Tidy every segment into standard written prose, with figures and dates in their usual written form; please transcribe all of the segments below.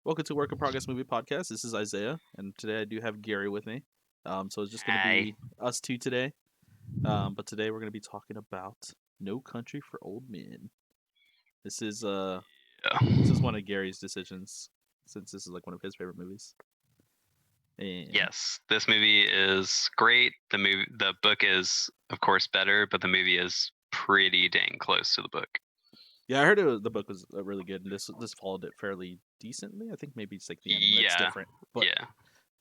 Welcome to Work in Progress Movie Podcast. This is Isaiah, and today I do have Gary with me. So it's just going to Hi. be us two today. But today we're going to be talking about No Country for Old Men. This is Yeah. this is one of Gary's decisions since this is like one of his favorite movies. And Yes, this movie is great. The book is, of course, better, but the movie is pretty dang close to the book. yeah, I heard the book was really good, and this followed it fairly decently. I think maybe it's like the ending that's Yeah, different, but yeah.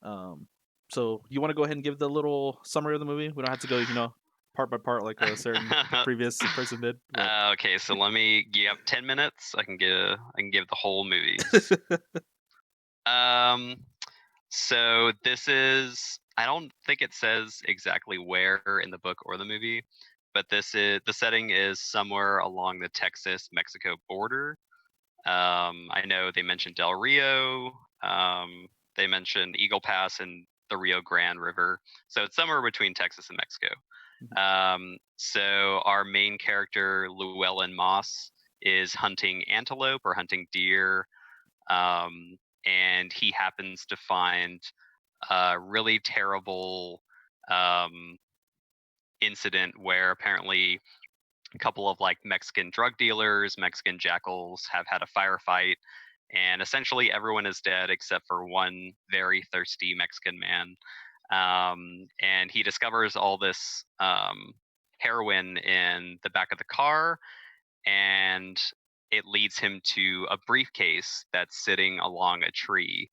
um, so you want to go ahead and give the little summary of the movie? We don't have to go, part by part like a certain previous person did. But Okay, so you have 10 minutes. I can give the whole movie. Um, so this is I don't think it says exactly where in the book or the movie, but the setting is somewhere along the Texas-Mexico border. I know they mentioned Del Rio. They mentioned Eagle Pass and the Rio Grande River. So it's somewhere between Texas and Mexico. So our main character, Llewellyn Moss, is hunting antelope or hunting deer. And he happens to find a really terrible um, incident where apparently a couple of like Mexican drug dealers, Mexican jackals have had a firefight, and essentially everyone is dead except for one very thirsty Mexican man. And he discovers all this heroin in the back of the car, and it leads him to a briefcase that's sitting along a tree.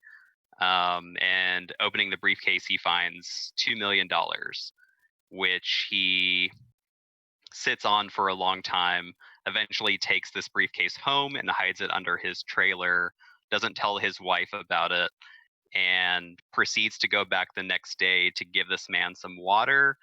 And opening the briefcase, he finds $2 million, which he sits on for a long time, eventually takes this briefcase home and hides it under his trailer, doesn't tell his wife about it, and proceeds to go back the next day to give this man some water.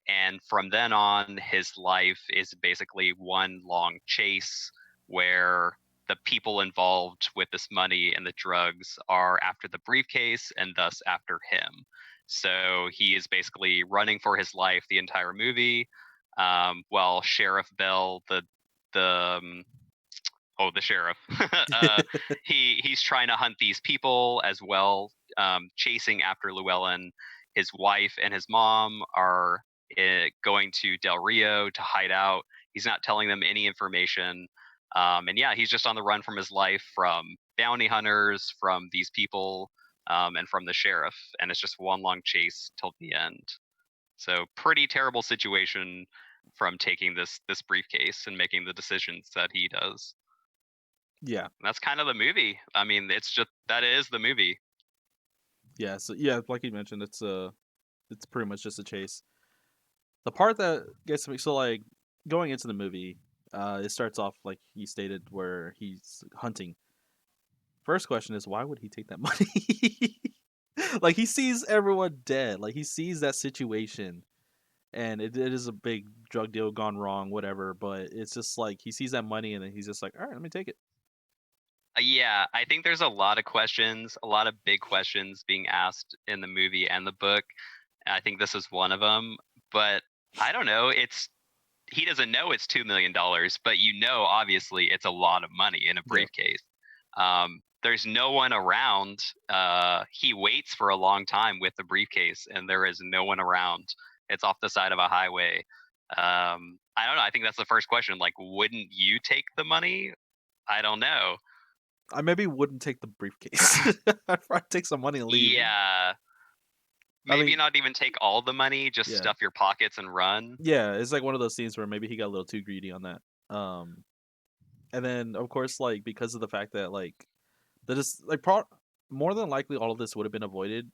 And from then on, his life is basically one long chase where the people involved with this money and the drugs are after the briefcase and thus after him. So he is basically running for his life the entire movie, while Sheriff Bell, the the sheriff, uh, he's trying to hunt these people as well, chasing after Llewellyn. His wife and his mom are going to Del Rio to hide out. He's not telling them any information. And yeah, he's just on the run from his life, from bounty hunters, from these people, and from the sheriff. And it's just one long chase till the end. So pretty terrible situation from taking this briefcase and making the decisions that he does. yeah, And that's kind of the movie. I mean, that is the movie. yeah. So yeah, like you mentioned, it's pretty much just a chase. The part that gets me, so like going into the movie, it starts off like he stated where he's hunting. First question is, why would he take that money? Like he sees everyone dead, like he sees that situation, and it is a big drug deal gone wrong, whatever. But it's just like he sees that money, and then he's just like, all right, let me take it. Yeah, I think there's a lot of questions, a lot of big questions being asked in the movie and the book. I think this is one of them. But I don't know. He doesn't know it's $2 million, but obviously it's a lot of money in a Yeah, briefcase. There's no one around. He waits for a long time with the briefcase, and there is no one around. It's off the side of a highway. I don't know. I think that's the first question. Like, wouldn't you take the money? I don't know. I maybe wouldn't take the briefcase. I'd probably take some money and leave. Yeah, I maybe mean, not even take all the money, just yeah, stuff your pockets and run. yeah. It's like one of those scenes where maybe he got a little too greedy on that. And then of course, like because of the fact that like that is like more than likely all of this would have been avoided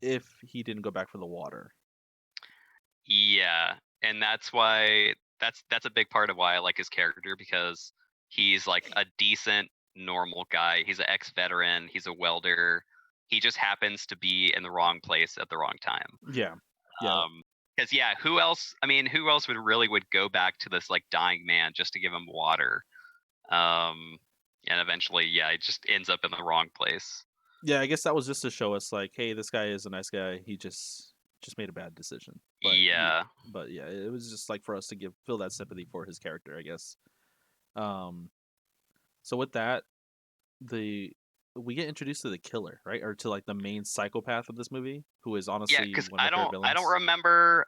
if he didn't go back for the water. Yeah, and that's a big part of why I like his character, because he's like a decent normal guy. He's an ex-veteran, he's a welder. He just happens to be in the wrong place at the wrong time. Yeah, yeah. Cuz yeah, who else would go back to this like dying man just to give him water? Um and eventually, yeah, it just ends up in the wrong place. Yeah, I guess that was just to show us like, hey, this guy is a nice guy. He just made a bad decision. Yeah. But yeah, it was just like for us to feel that sympathy for his character, I guess. Um, so with that, the we get introduced to the killer, right? Or to like the main psychopath of this movie, who is Yeah, honestly because one of my favorite I don't villains. remember.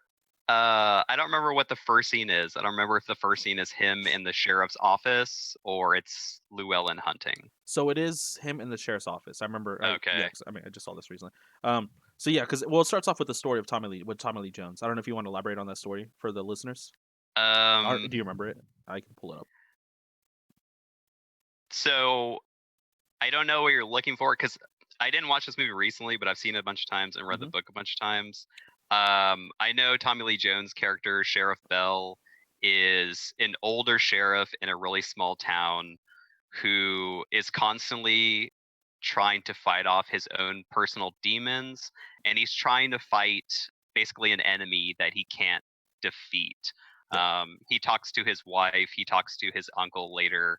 I don't remember what the first scene is. I don't remember if the first scene is him in the sheriff's office or it's Llewellyn hunting. So it is him in the sheriff's office. I remember. Okay. 'Cause, I mean, I just saw this recently. So yeah, because well, it starts off with the story of Tommy Lee Jones. I don't know if you want to elaborate on that story for the listeners. Or, Um. do you remember it? I can pull it up. So I don't know what you're looking for because I didn't watch this movie recently, but I've seen it a bunch of times and read the Hmm. book a bunch of times. I know Tommy Lee Jones' character, Sheriff Bell, is an older sheriff in a really small town who is constantly trying to fight off his own personal demons, and he's trying to fight basically an enemy that he can't defeat. Yeah, He talks to his wife, he talks to his uncle later,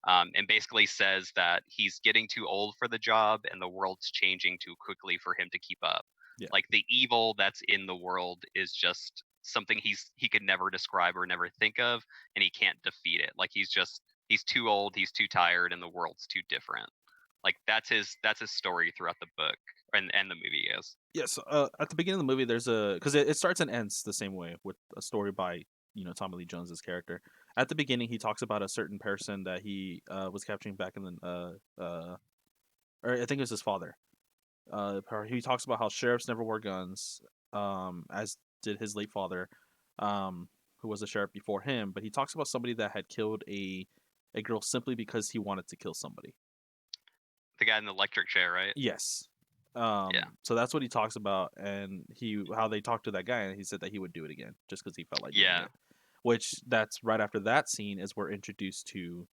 and basically says that he's getting too old for the job and the world's changing too quickly for him to keep up. yeah. Like the evil that's in the world is just something he could never describe or never think of, and he can't defeat it. Like he's too old, he's too tired, and the world's too different. Like that's his story throughout the book and the movie is. Yes. At the beginning of the movie, there's a because it starts and ends the same way with a story by Tommy Lee Jones's character. At the beginning, he talks about a certain person that he was capturing back in the or I think it was his father. He talks about how sheriffs never wore guns, as did his late father, who was a sheriff before him. But he talks about somebody that had killed a girl simply because he wanted to kill somebody. The guy in the electric chair, right? Yes. Yeah. So that's what he talks about, and how they talked to that guy, and he said that he would do it again just because he felt like doing Yeah. it. Which that's right after that scene is we're introduced to,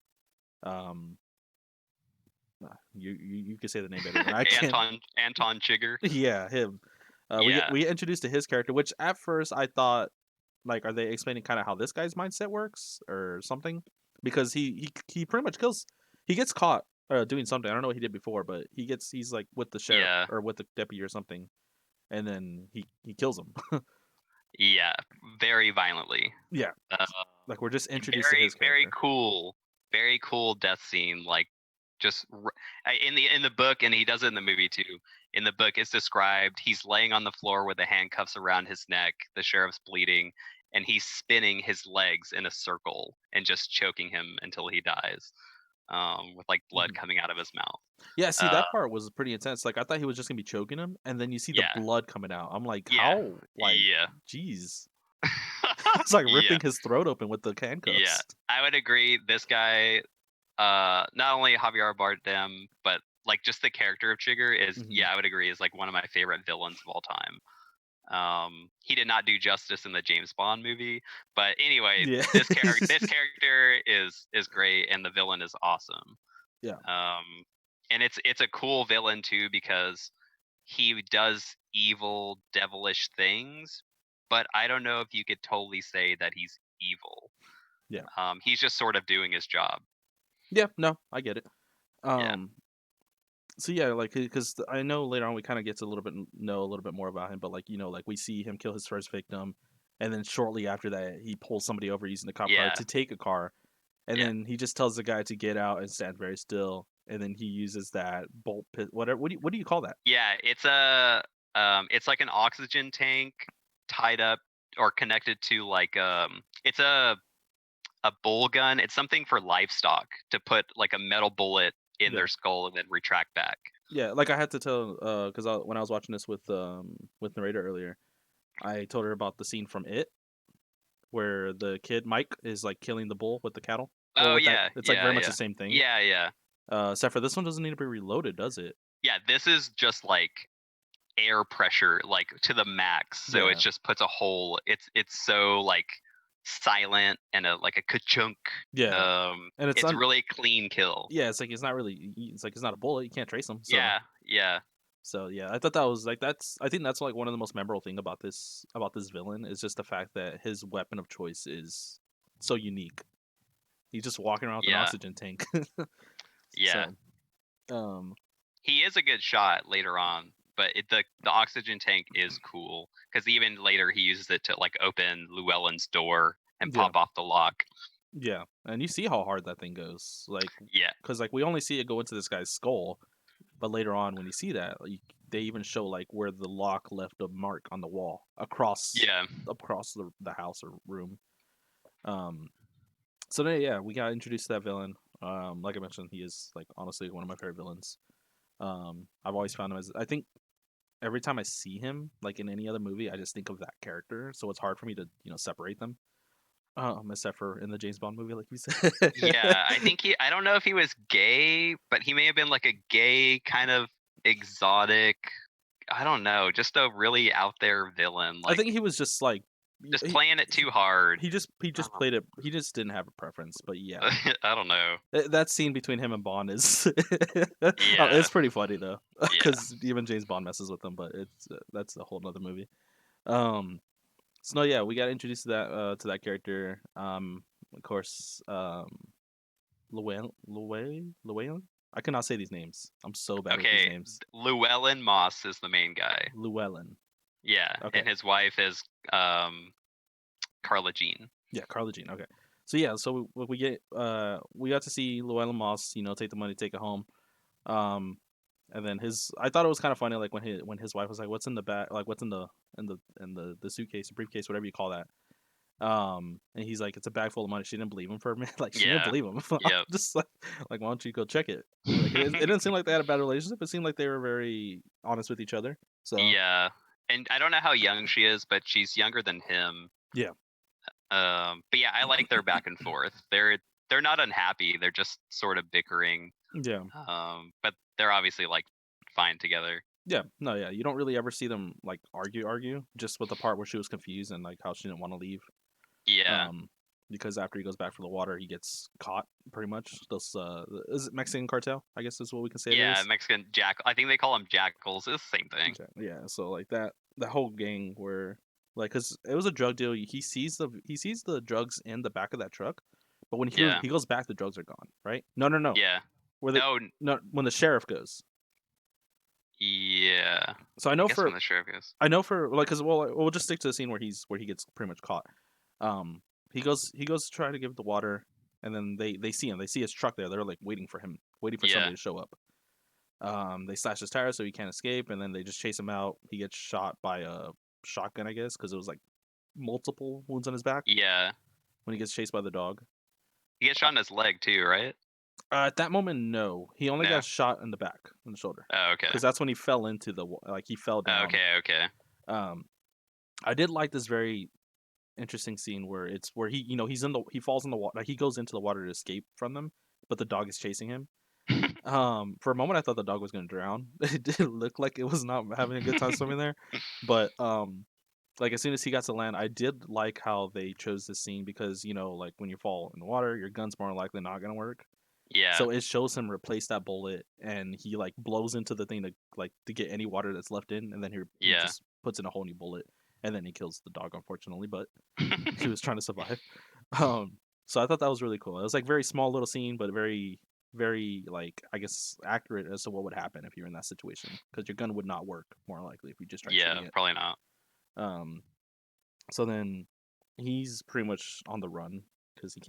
um, you can say the name better than I can. Anton Chigger. Yeah, him. Yeah. We get introduced to his character, which at first I thought, like, are they explaining kind of how this guy's mindset works or something? Because he pretty much kills. He gets caught doing something. I don't know what he did before, but he's like with the sheriff Yeah. or with the deputy or something, and then he kills him. Yeah. Very violently. Yeah, Uh, like we're just introduced to very his very character. cool, very cool death scene. Like in the book, and he does it in the movie too. In the book, it's described he's laying on the floor with the handcuffs around his neck. The sheriff's bleeding, and he's spinning his legs in a circle and just choking him until he dies, with like blood Mhm. coming out of his mouth. Yeah, see Uh, that part was pretty intense. Like I thought he was just gonna be choking him, and then you see the yeah, blood coming out. I'm like, yeah, how? Like, yeah, jeez, it's like yeah, ripping his throat open with the yeah. handcuffs. I would agree. This guy, not only Javier Bardem, but like just the character of Chigger is, Hmm. yeah, I would agree, is like one of my favorite villains of all time. He did not do justice in the James Bond movie, but anyway, Yeah, this character is great, and the villain is awesome. yeah, Um, and it's a cool villain too because he does evil, devilish things, but I don't know if you could totally say that he's evil. yeah, He's just sort of doing his job. yeah. No, I get it. Yeah, Um, so yeah, like because I know later on we kind of get to know a little bit more about him, but like like we see him kill his first victim, and then shortly after that he pulls somebody over using the cop car yeah, to take a car, and yeah. then he just tells the guy to get out and stand very still, and then he uses that bolt pit, whatever. What do you call that? Yeah, it's like an oxygen tank tied up or connected to like it's a bull gun. It's something for livestock to put like a metal bullet in Yeah, their skull and then retract back. yeah. Like I had to tell because when I was watching this with narrator earlier, I told her about the scene from It where the kid Mike is like killing the bull with the cattle. Well, Oh with that, yeah, it's like yeah, very much the yeah. same thing. Yeah, yeah. Except for this one doesn't need to be reloaded, does it? Yeah, this is just like air pressure like to the max. So it Yeah, just puts a hole. It's so like silent and a like a ka-chunk. yeah. And It's really clean kill. yeah, it's like it's not really it's like it's not a bullet. You can't trace them. Yeah, yeah. So yeah, I thought that was like I think that's like one of the most memorable thing about this villain is just the fact that his weapon of choice is so unique. He's just walking around with an Yeah, oxygen tank. yeah. So um He is a good shot later on, but the oxygen tank is cool because even later he uses it to like open Llewellyn's door and yeah. pop off the lock. Yeah, and you see how hard that thing goes, like, Yeah, because like we only see it go into this guy's skull, But later on, when you see that, they even show like where the lock left a mark on the wall across Yeah. the house or room. Um, so then, yeah, we got introduced to that villain. Like I mentioned, he is like honestly one of my favorite villains. I've always found him as I think every time I see him, like in any other movie, I just think of that character. So it's hard for me to separate them. Except for in the James Bond movie, like you said. Yeah, I don't know if he was gay, but he may have been like a gay kind of exotic, I don't know, just a really out there villain, I like think he was just like just playing it too hard. he just Um, played it. He just didn't have a preference. But yeah, I don't know. that scene between him and Bond is Yeah, it's pretty funny though, yeah. because even James Bond messes with him. But it's that's a whole nother movie. Um, so no, yeah, we got introduced to that character. Of course, Llewellyn. I cannot say these names. I'm so bad with these Okay, names. Llewellyn Moss is the main guy. Llewellyn. Yeah, Okay. and his wife is Carla Jean. Yeah, Carla Jean. Okay. So yeah, so we get we got to see Llewellyn Moss, take the money, take it home. Um, and then I thought it was kind of funny, like when his wife was like, "What's in the bag? Like, what's in the suitcase, the briefcase, whatever you call that?" And he's like, "It's a bag full of money." She didn't believe him for a minute. Like she didn't Yeah. believe him. Yep. Just like, why don't you go check it? Like it didn't seem like they had a bad relationship. It seemed like they were very honest with each other. So Yeah. And I don't know how young she is, but she's younger than him. yeah, But yeah, I like their back and forth. They're not unhappy. They're just sort of bickering. yeah, But they're obviously like fine together. yeah. No, yeah. You don't really ever see them like argue. Just with the part where she was confused and like how she didn't want to leave. Yeah. Um, because after he goes back for the water, he gets caught pretty much. Those is it Mexican cartel? I guess is what we can say it Yeah, is. Mexican jack. I think they call them jackals. It's the same thing. Okay. Yeah. So like that whole gang where like because it was a drug deal. He sees the drugs in the back of that truck, but when Yeah. he goes back, the drugs are gone. Right? No. Yeah. Where the No. no when the sheriff goes. Yeah. So I guess when the sheriff goes. I know for like because we'll just stick to the scene where he gets pretty much caught. Um, he goes to try to give the water, and then they see him. They see his truck there. They're like waiting for him, waiting for Yeah. somebody to show up. They slash his tires so he can't escape, and then they just chase him out. He gets shot by a shotgun, I guess, because it was like multiple wounds on his back Yeah. when he gets chased by the dog. He gets shot in his leg too, right? At that moment, no, he only No. got shot in the back, in the shoulder, Oh, okay. because that's when he fell into like he fell Oh, down. okay. Okay. Um, I did like this very interesting scene where it's where he falls in the water, like he goes into the water to escape from them, but the dog is chasing him. For a moment I thought the dog was gonna drown. It did look like it was not having a good time swimming there, but like as soon as he got to land, I did like how they chose this scene because like when you fall in the water, your gun's more likely not gonna work. Yeah. So it shows him replace that bullet, and he like blows into the thing to get any water that's left in, and then he Yeah. just puts in a whole new bullet, and then he kills the dog, unfortunately, but he was trying to survive. So I thought that was really cool. It was like very small little scene, but very, very like I guess accurate as to what would happen if you're in that situation, because your gun would not work more likely if you just tried Yeah. shooting it. Probably not. Um, so then he's pretty much on the run because he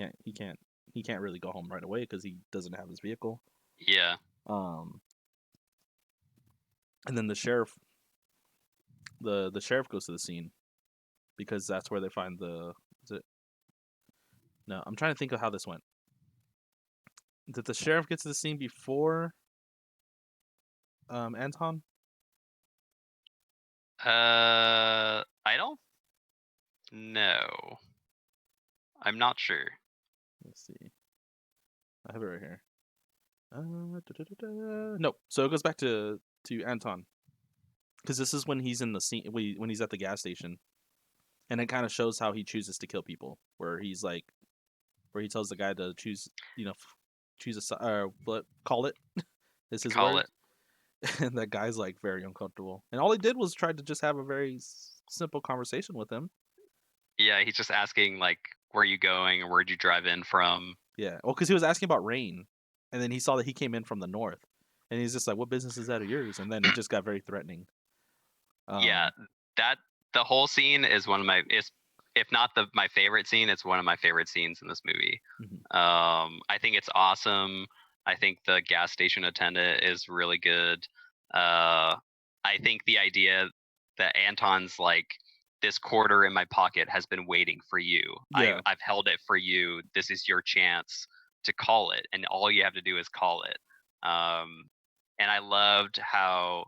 can't really go home right away because he doesn't have his vehicle. Yeah. Um, and then the sheriff goes to the scene because that's where they find the. Is it? No, I'm trying to think of how this went. Did the sheriff get to the scene before Anton? I don't know. I'm not sure. Let's see. I have it right here. Nope. So it goes back to Anton because this is when he's in the scene when he's at the gas station, and it kind of shows how he chooses to kill people. Where he's like, where he tells the guy to choose, choose what call it is his Call word, it. and that guy's like very uncomfortable. And all he did was try to just have a very simple conversation with him. Yeah, he's just asking like, "Where you going, or where'd you drive in from?" Yeah. Well, because he was asking about rain, and then he saw that he came in from the north, and he's just like, "What business is that of yours?" And then it just got very threatening. Yeah, Um, that the whole scene is one of my is if not my favorite scene, it's one of my favorite scenes in this movie. mhm. I think it's awesome. I think the gas station attendant is really good. Uh, I think the idea that Anton's like, this quarter in my pocket has been waiting for you. Yeah, I've held it for you. This is your chance to call it, and all you have to do is call it. Um, and I loved how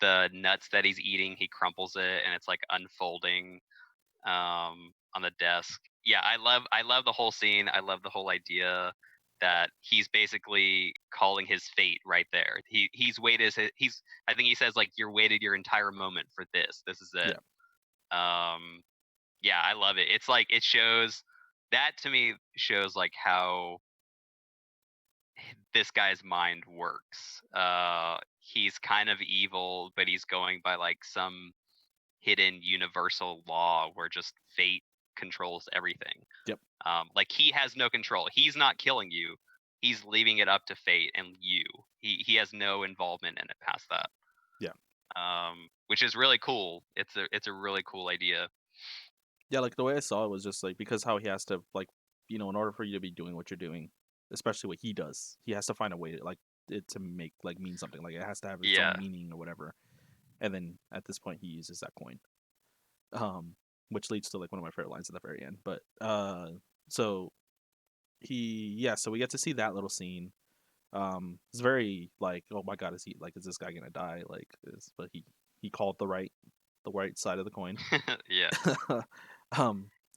the nuts that he's eating, he crumples it, and it's like unfolding on the desk. Yeah, I love the whole scene. I love the whole idea that he's basically calling his fate right there. He's waited. He's I think he says like you're waited your entire moment for this. This is it. yeah, Um, yeah, I love it. It's like it shows that to me shows like how this guy's mind works. He's kind of evil, but he's going by like some hidden universal law where just fate controls everything. yep, Like he has no control. He's not killing you. He's leaving it up to fate and you. He has no involvement in it past that. yeah, Which is really cool. It's a really cool idea. yeah. Like the way I saw it was just like because how he has to like in order for you to be doing what you're doing, especially what he does, he has to find a way to like it to make like mean something. Like it has to have its own Yeah. meaning or whatever. And then at this point, he uses that coin, um, which leads to like one of my favorite lines at the very end. But so so we get to see that little scene. It's very like, oh my god, is this guy gonna die? But he called the right side of the coin. Yeah.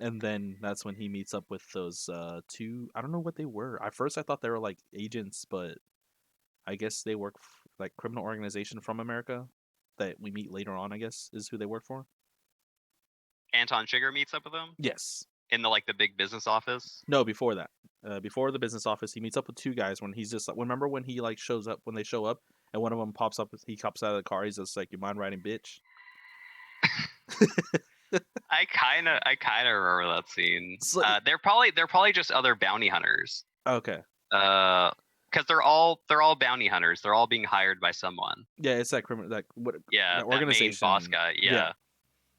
And then that's when he meets up with those two. I don't know what they were. At first, I thought they were like agents, but I guess they work like criminal organization from America that we meet later on. I guess is who they work for. Anton Chigurh meets up with him Yes. in the big business office. No, before that. Before the business office, he meets up with two guys when he's just like, remember when he like shows up when they show up and one of them pops up, he comes out of the car, he's just like, "You mind riding, bitch?" I kinda remember that scene. It's like, They're probably just other bounty hunters. okay, Because they're all bounty hunters. They're all being hired by someone. yeah, it's that criminal Yeah, that that main boss organization. guy. Yeah, Yeah.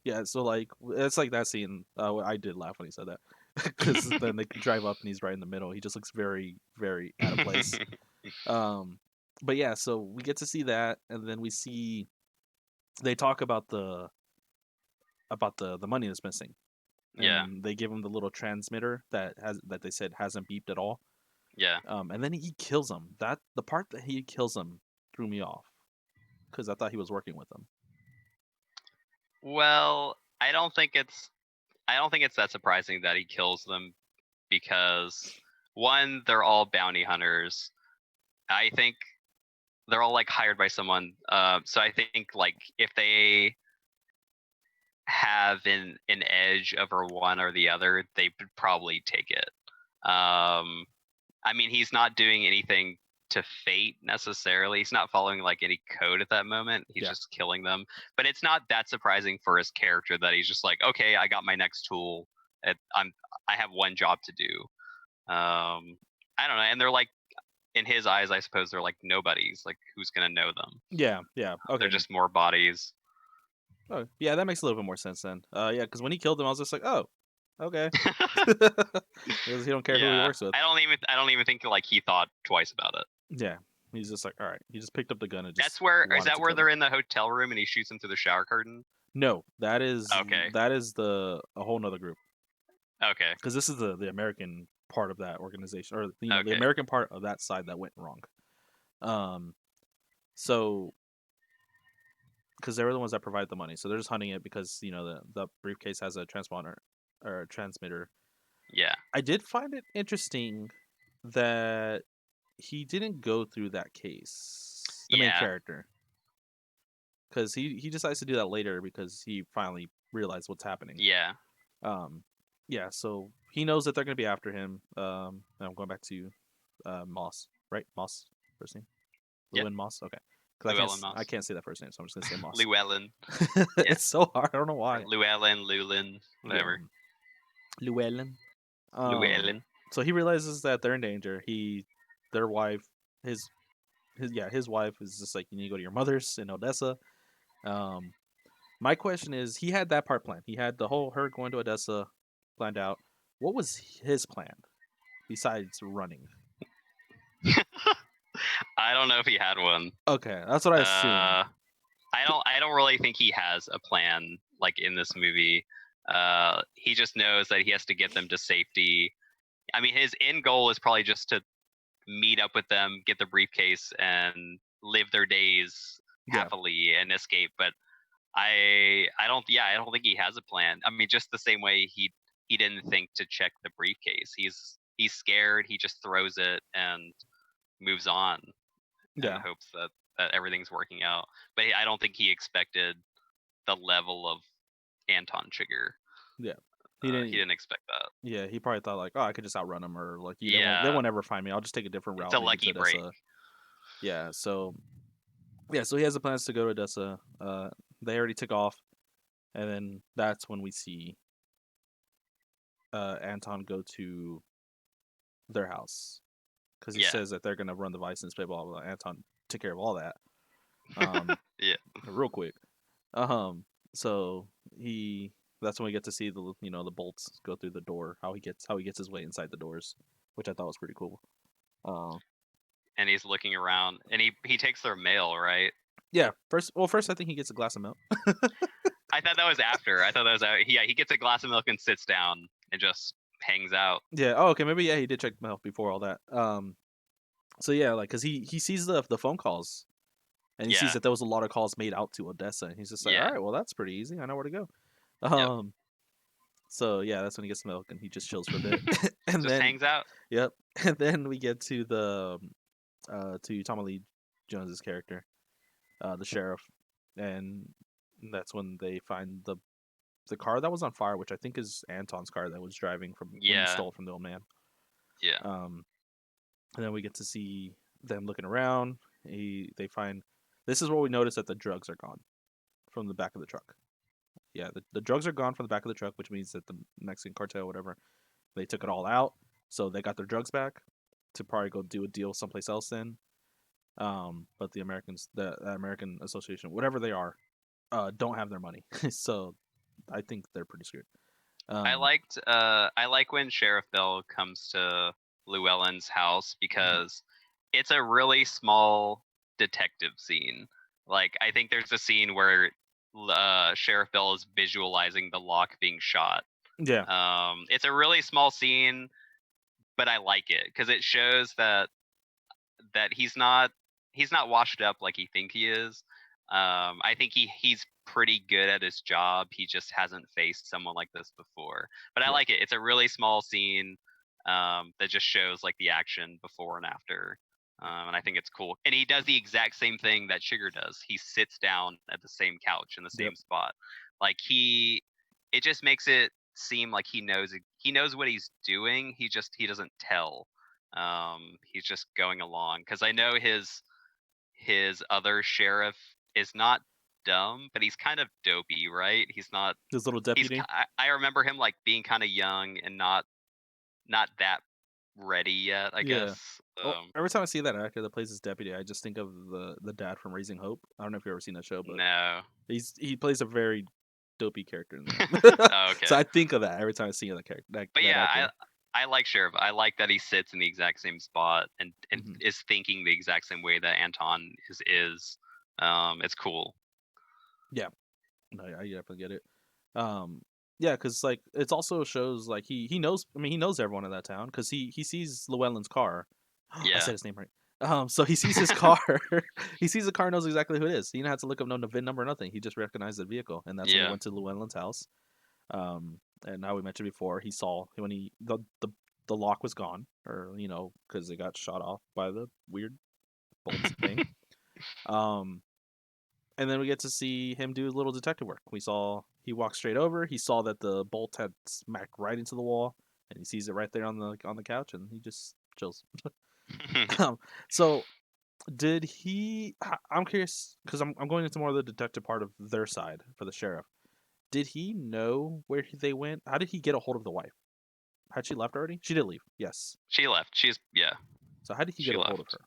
yeah. So like, it's like that scene. I did laugh when he said that because then they drive up and he's right in the middle. He just looks very, very out of place. Um, but yeah, so we get to see that, and then we see they talk about the money that's missing, Yeah. and they give him the little transmitter that they said hasn't beeped at all. Yeah. And then he kills him. The part that he kills him threw me off because I thought he was working with them. Well, I don't think it's that surprising that he kills them because one, they're all bounty hunters. I think they're all like hired by someone. So I think like if they have an edge over one or the other, they would probably take it. I mean, he's not doing anything to fate necessarily. He's not following like any code at that moment. He's Yeah. just killing them. But it's not that surprising for his character that he's just like, okay, I got my next tool. I have one job to do. I don't know. And they're like, in his eyes, I suppose they're like nobodies. Like, who's gonna know them? Yeah, yeah. Okay. They're just more bodies. Oh, yeah, that makes a little bit more sense then. Yeah, because when he killed him, I was just like, oh, okay. Because he don't care who he Yeah, works with. I don't even think like he thought twice about it. Yeah, he's just like, all right. He just picked up the gun and just. That's where is wanted that to where kill they're him. in the hotel room and he shoots him through the shower curtain? No, that is Okay. a whole nother group Okay. because this is the American part of that organization or the Okay. American part of that side that went wrong. So because they were the ones that provide the money, so they're just hunting it because the briefcase has a transponder or a transmitter. Yeah. I did find it interesting that he didn't go through that case, the main Yeah. character, because he decides to do that later because he finally realized what's happening. Yeah. Yeah, so he knows that they're gonna be after him. And I'm going back to Moss, right? Moss first name, Yep. Llewyn Moss. Okay, because Llewellyn Moss. I can't say that first name, so I'm just gonna say Moss. Llewellyn. It's so hard. I don't know why. Llewellyn, whatever. Yeah. Llewellyn. Llewellyn. So he realizes that they're in danger. Their wife, his wife is just like, you need to go to your mother's in Odessa. My question is, he had that part planned. He had the whole her going to Odessa planned out. What was his plan besides running? I don't know if he had one. Okay, that's what I assumed. I don't really think he has a plan like in this movie. He just knows that he has to get them to safety. I mean, his end goal is probably just to meet up with them, get the briefcase, and live their days Yeah, happily and escape. But I don't I don't think he has a plan. I mean, just the same way he didn't think to check the briefcase. He's scared. He just throws it and moves on in yeah, the hopes that everything's working out. But I don't think he expected the level of Anton Chigurh. yeah. He didn't expect that. Yeah, he probably thought like, oh, I could just outrun them, or like, they Yeah, won't ever find me. I'll just take a different it's route, a maybe to lucky break. Odessa. Yeah, so so he has the plans to go to Odessa. They already took off, and then that's when we see Anton go to their house because he Yeah, says that they're gonna run the license plate. Blah blah. Blah. Anton took care of all that, yeah, real quick. Um, so he that's when we get to see the the bolts go through the door. How he gets his way inside the doors, which I thought was pretty cool. Um, and he's looking around, and he takes their mail, right? yeah. First I think he gets a glass of milk. I thought that was after. I thought that was yeah. He gets a glass of milk and sits down and just hangs out. Yeah. Oh, okay. Maybe he did check milk before all that. So yeah, like, cause he sees the phone calls and he sees Yeah, that there was a lot of calls made out to Odessa, and he's just like, all yeah, right, well that's pretty easy. I know where to go. yep. Um, so yeah, that's when he gets milk and he just chills for a bit, and Just then hangs out. yep, and then we get to the to Tommy Lee Jones's character, the sheriff, and that's when they find the car that was on fire, which I think is Anton's car that was driving from when he Yeah, stole from the old man. yeah, Um, and then we get to see them looking around. They find this is where we notice that the drugs are gone from the back of the truck. Yeah, the drugs are gone from the back of the truck, which means that the Mexican cartel, whatever, they took it all out. So they got their drugs back to probably go do a deal someplace else then. But the Americans, the American Association, whatever they are, don't have their money. So I think they're pretty screwed. Um, I like when Sheriff Bell comes to Llewellyn's house mhm. because it's a really small detective scene. Like I think there's a scene where Sheriff Bell is visualizing the lock being shot. Yeah, It's a really small scene, but I like it because it shows that he's not washed up like he think he is. I think he's pretty good at his job. He just hasn't faced someone like this before. But I yeah, like it. It's a really small scene that just shows like the action before and after. And I think it's cool. And he does the exact same thing that Sugar does. He sits down at the same couch in the yep. same spot. Like it just makes it seem like he knows what he's doing. He doesn't tell. He's just going along because I know his other sheriff is not dumb, but he's kind of dopey, right? He's not. His little deputy. I remember him like being kind of young and not that ready yet. I Yeah. guess. Well, every time I see that actor that plays his deputy, I just think of the dad from Raising Hope. I don't know if you've ever seen that show, but No. he plays a very dopey character in that. Oh, So okay. I think of that every time I see that character, But that yeah, actor. I like Sheriff. I like that he sits in the exact same spot and Hmm. is thinking the exact same way that Anton is. It's cool. Yeah, no, I definitely get it. Um, yeah, because like it also shows like he knows. I mean, he knows everyone in that town because he sees Llewellyn's car. I Yeah. said his name right. So he sees his car. He sees the car, knows exactly who it is. He didn't have to look up no VIN number, nothing. He just recognized the vehicle, and that's when he Yeah. went to Llewellyn's house. And now we mentioned before, he saw when the lock was gone, or because it got shot off by the weird bolts thing. Um, and then we get to see him do a little detective work. We saw he walked straight over. He saw that the bolt had smacked right into the wall, and he sees it right there on the couch, and he just chills. um, so did he? I'm curious because I'm going into more of the detective part of their side for the sheriff. Did he know where they went? How did he get a hold of the wife? Had she left already? She did leave. Yes. She left. Yeah. So how did he get She a hold of left. her?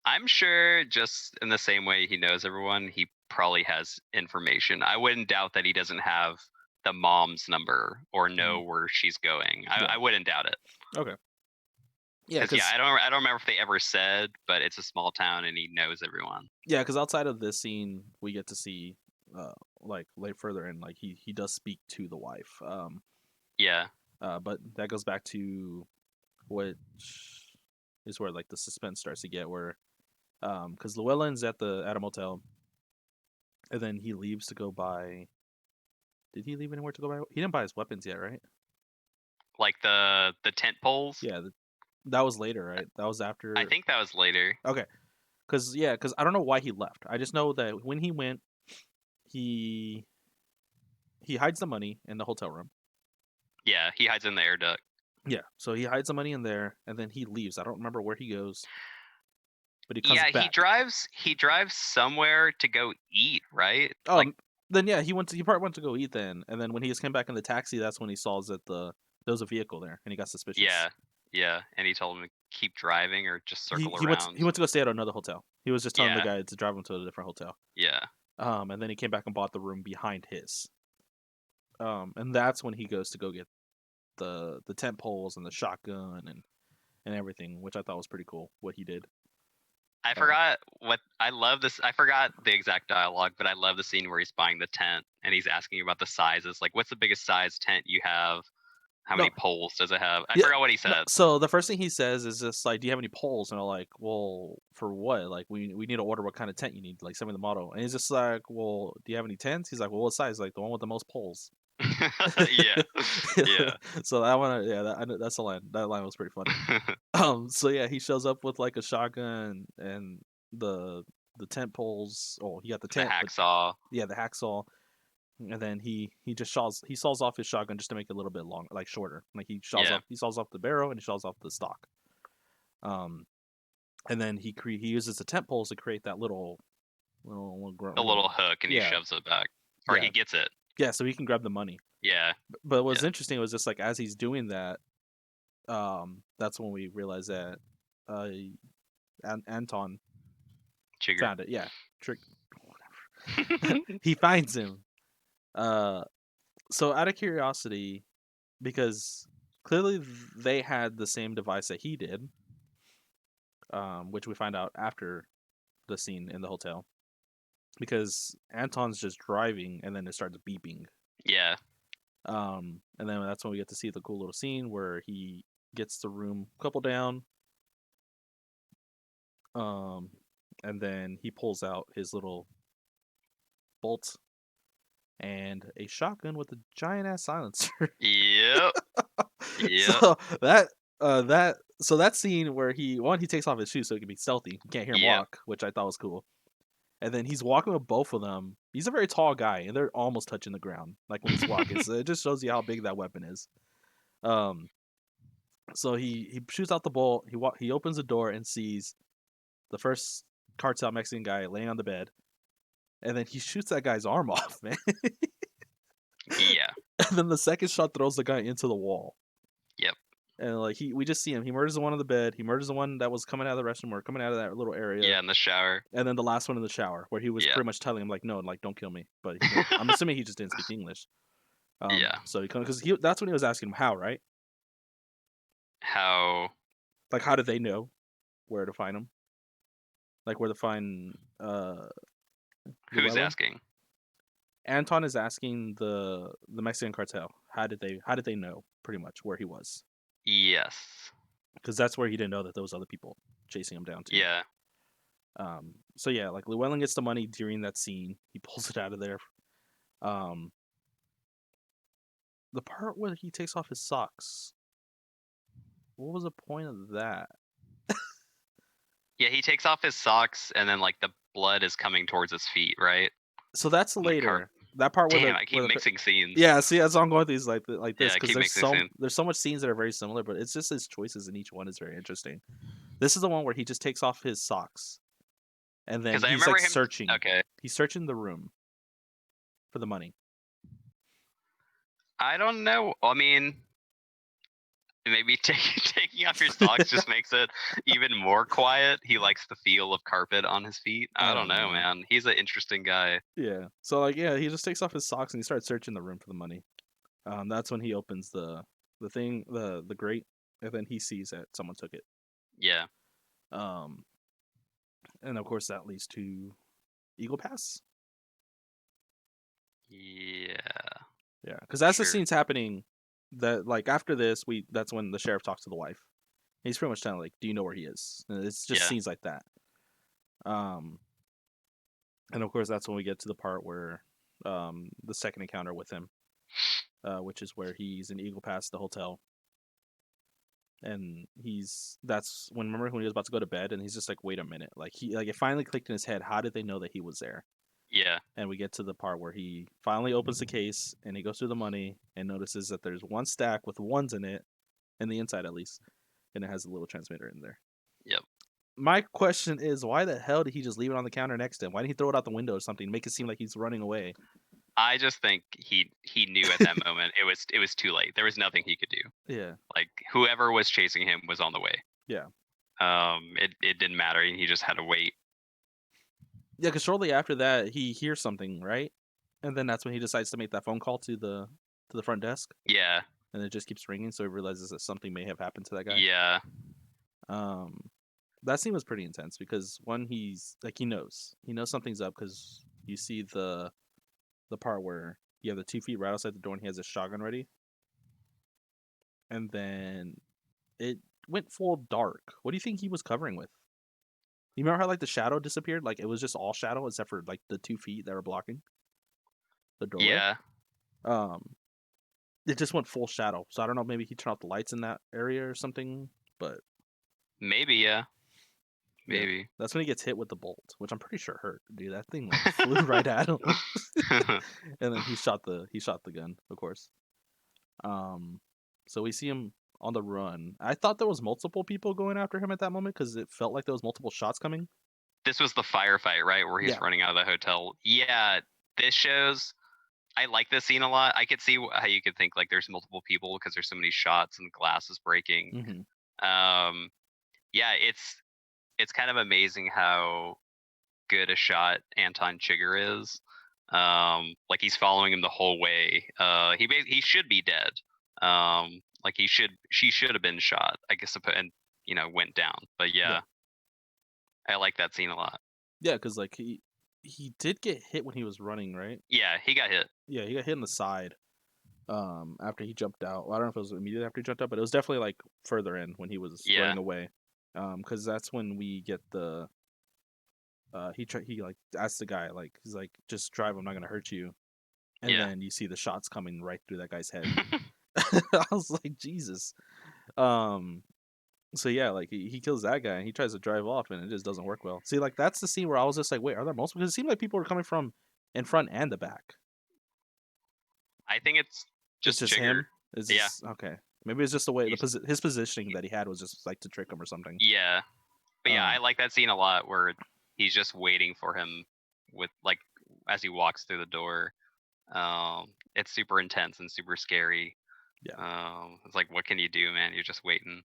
I'm sure just in the same way he knows everyone, he probably has information. I wouldn't doubt that he doesn't have the mom's number or Hmm. know where she's going. Yeah. I wouldn't doubt it. Okay. Yeah, Because because I don't remember if they ever said, but it's a small town and he knows everyone. outside of this scene, we get to see, like further in, like he does speak to the wife. Yeah, But that goes back to which is where like the suspense starts to get where, because Llewellyn's at a motel, and then he leaves to go buy. Did he leave anywhere to go buy? He didn't buy his weapons yet, right? like the tent poles. Yeah, that was later, right? That was I after. think that was later. Okay, because I don't know why he left. I just know that when he went, he he hides the money in the hotel room. Yeah, he hides in the air duct. Yeah, so he hides the money in there, and then he leaves. I don't remember where he goes, but he comes Yeah, back. he drives somewhere to go eat, right? Like, Oh, then yeah, he probably went to go eat then, and then when he just came back in the taxi, that's when he saw that there was a vehicle there, and he got suspicious. yeah, yeah, and he told him to keep driving or just He circle he went to, around. he went to go stay at another hotel. He was just telling the Yeah, guy to drive him to a different hotel. yeah. And then he came back and bought the room behind his. And that's when he goes to go get the tent poles and the shotgun and everything, which I thought was pretty cool what he did. I Uh, forgot what I love this. I forgot the exact dialogue, but I love the scene where he's buying the tent and he's asking about the sizes. Like, what's the biggest size tent you have? How many no, poles does it have? I yeah, forgot what he no. said. So the first thing he says is just like, "Do you have any poles?" And I'm like, "Well, for what? Like, we need to order what kind of tent you need. Like, send me the model." And he's just like, "Well, do you have any tents?" He's like, "Well, what size?" Like, the one with the most poles. Yeah, yeah. So that one, yeah, that's the line. That line was pretty funny. So yeah, he shows up with like a shotgun and the the tent poles. Oh, he got the The tent, but hacksaw. yeah, the hacksaw. And then he just saws off his shotgun just to make it a little bit longer, like shorter. Like Yeah, he saws off the barrel and he saws off the stock. Um, and then he uses the tent poles to create that a little hook, and he yeah, shoves it back, or yeah, he gets it. yeah. So he can grab the money. Yeah, But what's yeah. interesting was just like as he's doing that, that's when we realize that uh Anton Chigger. found it. Yeah, trick. He finds him. Uh, so out of curiosity, because clearly they had the same device that he did, which we find out after the scene in the hotel, because Anton's just driving and then it starts beeping. Yeah, And then that's when we get to see the cool little scene where he gets the room couple down, um, and then he pulls out his little bolt and a shotgun with a giant ass silencer. yep, yep, So that scene where he takes off his shoes so he can be stealthy. You can't hear him yep. walk, which I thought was cool. And then he's walking with both of them. He's a very tall guy, and they're almost touching the ground, like when he's walking. So it just shows you how big that weapon is. Um, so he shoots out the bolt. He opens the door and sees the first cartel Mexican guy laying on the bed, and then he shoots that guy's arm off, man. Yeah, And then the second shot throws the guy into the wall. yep. And like we just see him. He murders the one on the bed. He murders the one that was coming out of the restroom or coming out of that little area. Yeah, in the shower. And then the last one in the shower, where he was Yeah, pretty much telling him like, no, like don't kill me. But he didn't. I'm assuming he just didn't speak English. yeah. So he because he that's when he was asking him how, right? How? Like how did they know where to find him? Like where to find Who's Llewellyn? asking? Anton is asking the Mexican cartel how did they know pretty much where he was, Yes. because that's where he didn't know that there was other people chasing him down too. Yeah. So yeah, like Llewellyn gets the money during that scene. He pulls it out of there. Um, the part where he takes off his socks. What was the point of that? Yeah, he takes off his socks, and then like the blood is coming towards his feet, right? So that's On the car. later. That part Damn, I keep mixing scenes. yeah. See, that's why I'm going through these like Yeah, this I because keep mixing scenes. there's so much scenes that are very similar, but it's just his choices in each one is very interesting. This is the one where he just takes off his socks and then Because I he's remember like him. searching. Okay, He's searching the room for the money. I don't know. I mean, maybe taking off your socks just makes it even more quiet. He likes the feel of carpet on his feet. I I don't don't know, know. man. He's an interesting guy. Yeah. So like yeah, he just takes off his socks and he starts searching the room for the money. That's when he opens the thing the grate and then he sees that someone took it. Yeah. Um, and of course that leads to Eagle Pass. Yeah. Yeah, because as the Sure. scene's happening, that like after this, that's when the sheriff talks to the wife. He's pretty much telling like, "Do you know where he is?" And it's just Yeah. scenes like that. Um, and of course that's when we get to the part where, the second encounter with him, which is where he's in Eagle Pass, the hotel, and that's when, remember when he was about to go to bed, and he's just like, "Wait a minute!" Like it finally clicked in his head. How did they know that he was there? Yeah. And we get to the part where he finally opens the case and he goes through the money and notices that there's one stack with ones in it, in the inside at least, and it has a little transmitter in there. Yep. My question is, why the hell did he just leave it on the counter next to him? Why didn't he throw it out the window or something, make it seem like he's running away? I just think he knew at that moment it was too late. There was nothing he could do. Yeah, Like whoever was chasing him was on the way. yeah, It didn't matter. He just had to wait. yeah. Because shortly after that, he hears something, right? And then that's when he decides to make that phone call to the front desk, Yeah. and it just keeps ringing. So he realizes that something may have happened to that guy. Yeah. Um, that scene was pretty intense because one, he's like, he knows something's up because you see the part where you have the 2 feet right outside the door and he has his shotgun ready, and then it went full dark. What do you think he was covering with? You remember how like the shadow disappeared? Like it was just all shadow except for like the 2 feet that were blocking the doorway. Yeah. Um, it just went full shadow. So I don't know. Maybe he turned off the lights in that area or something. But Maybe. Yeah. yeah, Maybe. that's when he gets hit with the bolt, which I'm pretty sure hurt. Dude, that thing like flew right at him. And then he shot the gun, of course. Um, so we see him on the run. I thought there was multiple people going after him at that moment because it felt like there was multiple shots coming. This was the firefight, right, where he's Yeah. running out of the hotel. Yeah. This shows. I like this scene a lot. I could see how you could think like there's multiple people because there's so many shots and glass is breaking. Hmm. Um, yeah, it's kind of amazing how good a shot Anton Chigurh is. Like he's following him the whole way. He should be dead. Like she should have been shot. I guess and went down. But Yeah. yeah, I like that scene a lot. Yeah, because like he did get hit when he was running, right? Yeah, he got hit. Yeah, he got hit in the side. After he jumped out. Well, I don't know if it was immediately after he jumped out, but it was definitely like further in when he was Yeah, running away. Because that's when we get the he like asks the guy like, he's like, just drive, I'm not gonna hurt you, and yeah, then you see the shots coming right through that guy's head. I was like, Jesus. Um, so yeah, like he kills that guy and he tries to drive off and it just doesn't work well. See, like that's the scene where I was just like, wait, are there multiple? Because it seemed like people were coming from in front and the back. I think it's It's just just Chigurh. him. It's Yeah, just okay. Maybe it's just the way he's his positioning that he had was just like to trick him or something. yeah, but yeah, I Um, like that scene a lot where he's just waiting for him with like as he walks through the door. It's super intense and super scary. yeah, It's like, what can you do, man? You're just waiting.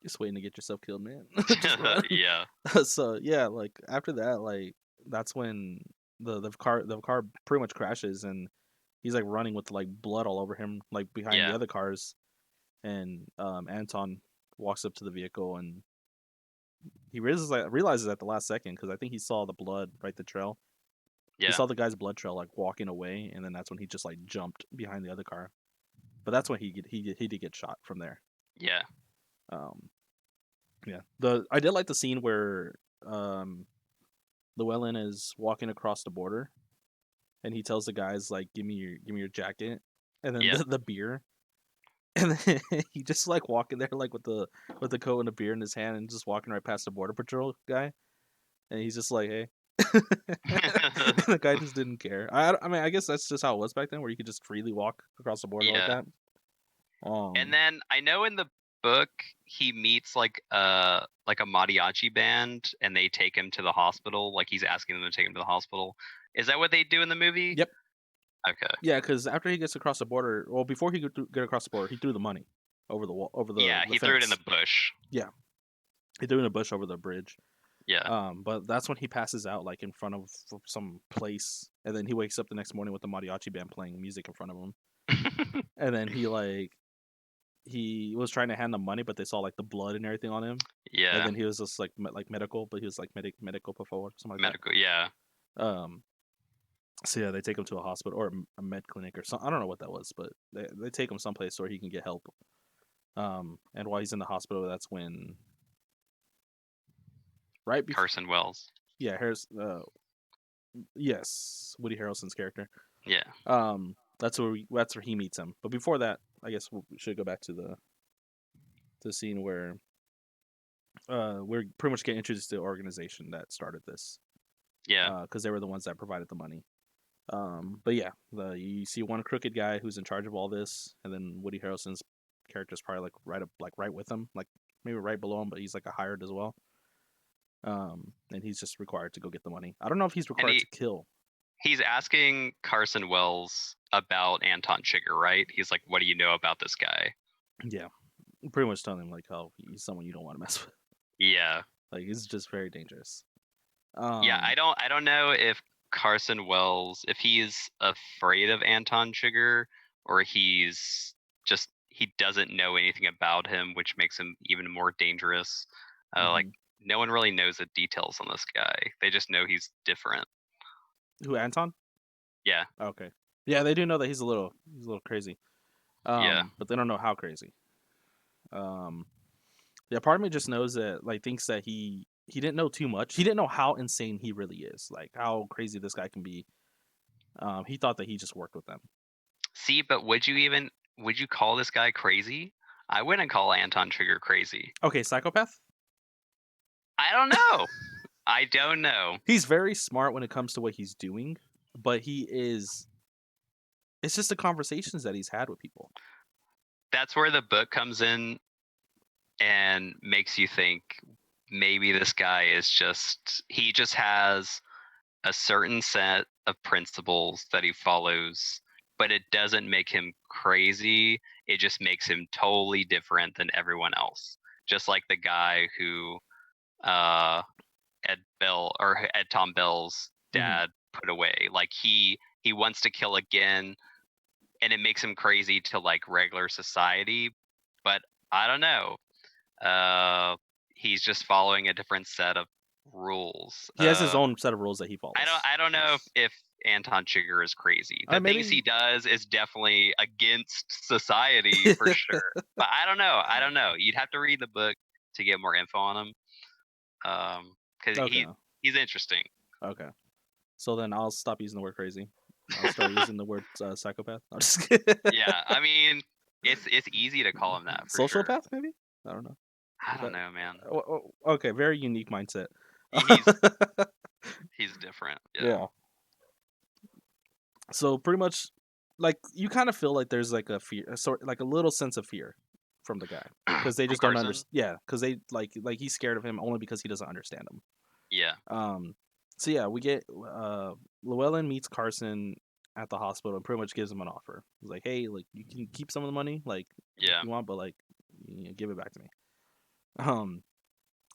just waiting to get yourself killed, man. Just run. Yeah, So yeah, like after that, like that's when the car pretty much crashes and he's like running with like blood all over him, like behind the yeah, other cars. And Anton walks up to the vehicle and he realizes at the last second because I think he saw the blood, right, the trail. He yeah, saw the guy's blood trail like walking away, and then that's when he just like jumped behind the other car. But that's when he did get shot from there. yeah, Um, yeah, the I did like the scene where um, Llewellyn is walking across the border, and he tells the guys like, give me your jacket," and then yeah. the beer, and then he just like walking there like with the coat and the beer in his hand, and just walking right past the border patrol guy, and he's just like, "Hey." And the guy just didn't care. I mean, I guess that's just how it was back then, where you could just freely walk across the border like Yeah. that. And Um, then I know in the book he meets like a mariachi band and they take him to the hospital. Like he's asking them to take him to the hospital. Is that what they do in the movie? yep, Okay. yeah, because after he gets across the border, well, before he could get across the border, he threw the money over the wall, over the Yeah, the he threw it in fence. the bush. Yeah, he threw it in a bush over the bridge. Yeah. But that's when he passes out, like in front of some place, and then he wakes up the next morning with the mariachi band playing music in front of him, and then he was trying to hand them money, but they saw like the blood and everything on him, and Yeah. then he was just like medical, but he was like medical before something like Medical. Yeah. that. So yeah, they take him to a hospital or a med clinic or something. I don't know what that was, but they take him someplace where he can get help. And while he's in the hospital, that's when right before Carson Wells. yeah, Harris yes, Woody Harrelson's character. Yeah. That's where he meets him. But before that, I guess we should go back to the scene where we're pretty much getting introduced to the organization that started this. Yeah. Because they were the ones that provided the money. But yeah, you see one crooked guy who's in charge of all this, and then Woody Harrelson's character is probably right with him, like maybe right below him, but he's like a hired as well. And he's just required to go get the money. I don't know if he's And required to kill. he's asking Carson Wells about Anton Chigurh, right? He's like, "What do you know about this guy?" Yeah, pretty much telling him like how he's someone you don't want to mess with. Yeah. Like he's just very dangerous. Yeah, I don't know if Carson Wells, if he's afraid of Anton Chigurh, or he doesn't know anything about him, which makes him even more dangerous. Like no one really knows the details on this guy. They just know he's different. Who, Anton? Yeah. Okay. Yeah, they do know that he's a little crazy. Yeah. But they don't know how crazy. Yeah, part of me just knows that like thinks that he didn't know too much. He didn't know how insane he really is, like how crazy this guy can be. He thought that he just worked with them. See, but would you call this guy crazy? I wouldn't call Anton Chigurh crazy. Okay, psychopath? I don't know. I don't know. He's very smart when it comes to what he's doing, but it's just the conversations that he's had with people. That's where the book comes in and makes you think maybe this guy he just has a certain set of principles that he follows, but it doesn't make him crazy. It just makes him totally different than everyone else. Just like the guy who uh Ed Tom Bell's dad put away. Like he wants to kill again, and it makes him crazy to like regular society, but I don't know. He's just following a different set of rules. He has his own set of rules that he follows. I don't know if Anton Chigurh is crazy. The things he does is definitely against society for sure. But I don't know. You'd have to read the book to get more info on him. Because he's interesting. Okay. So then I'll stop using the word crazy. I'll start using the word psychopath. I'm just kidding. Yeah, I mean, it's easy to call him that for sociopath, sure. Maybe? I don't know. I don't know, man. Okay, very unique mindset. He's different. Yeah. So pretty much, like you kind of feel like there's like a fear, like a little sense of fear from the guy because they just don't understand. Yeah, because they like he's scared of him only because he doesn't understand him. Yeah. So yeah, we get Llewellyn meets Carson at the hospital and pretty much gives him an offer. He's like, hey, like you can keep some of the money, like if you want, but like give it back to me. And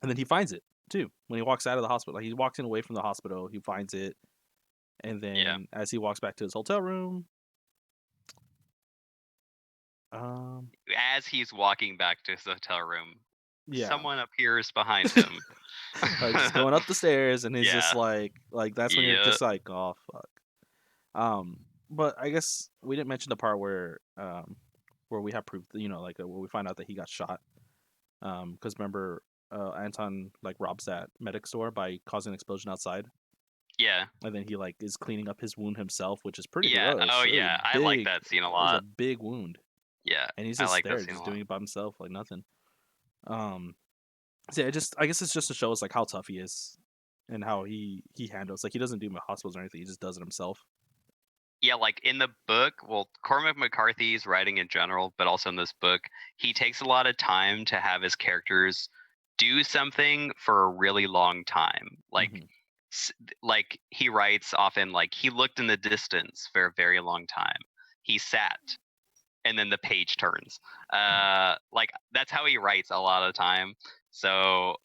then he finds it too when he walks out of the hospital. Like he's walking away from the hospital, he finds it, and then as he walks back to his hotel room, as he's walking back to his hotel room, someone appears behind him. Like just going up the stairs, and he's just like that's when you're just like, oh fuck. But I guess we didn't mention the part where we have proof, like where we find out that he got shot. Because remember, Anton like robs that medic store by causing an explosion outside. Yeah. And then he like is cleaning up his wound himself, which is pretty gross. Oh yeah, I like that scene a lot. It's a big wound. Yeah, and he's just there, just doing it by himself, like nothing. So yeah, I guess it's just to show us like how tough he is, and how he handles, like he doesn't do hospitals or anything, he just does it himself. Yeah, like in the book, well, Cormac McCarthy's writing in general, but also in this book, he takes a lot of time to have his characters do something for a really long time. Like he writes often like he looked in the distance for a very long time. He sat, and then the page turns. Like that's how he writes a lot of the time. So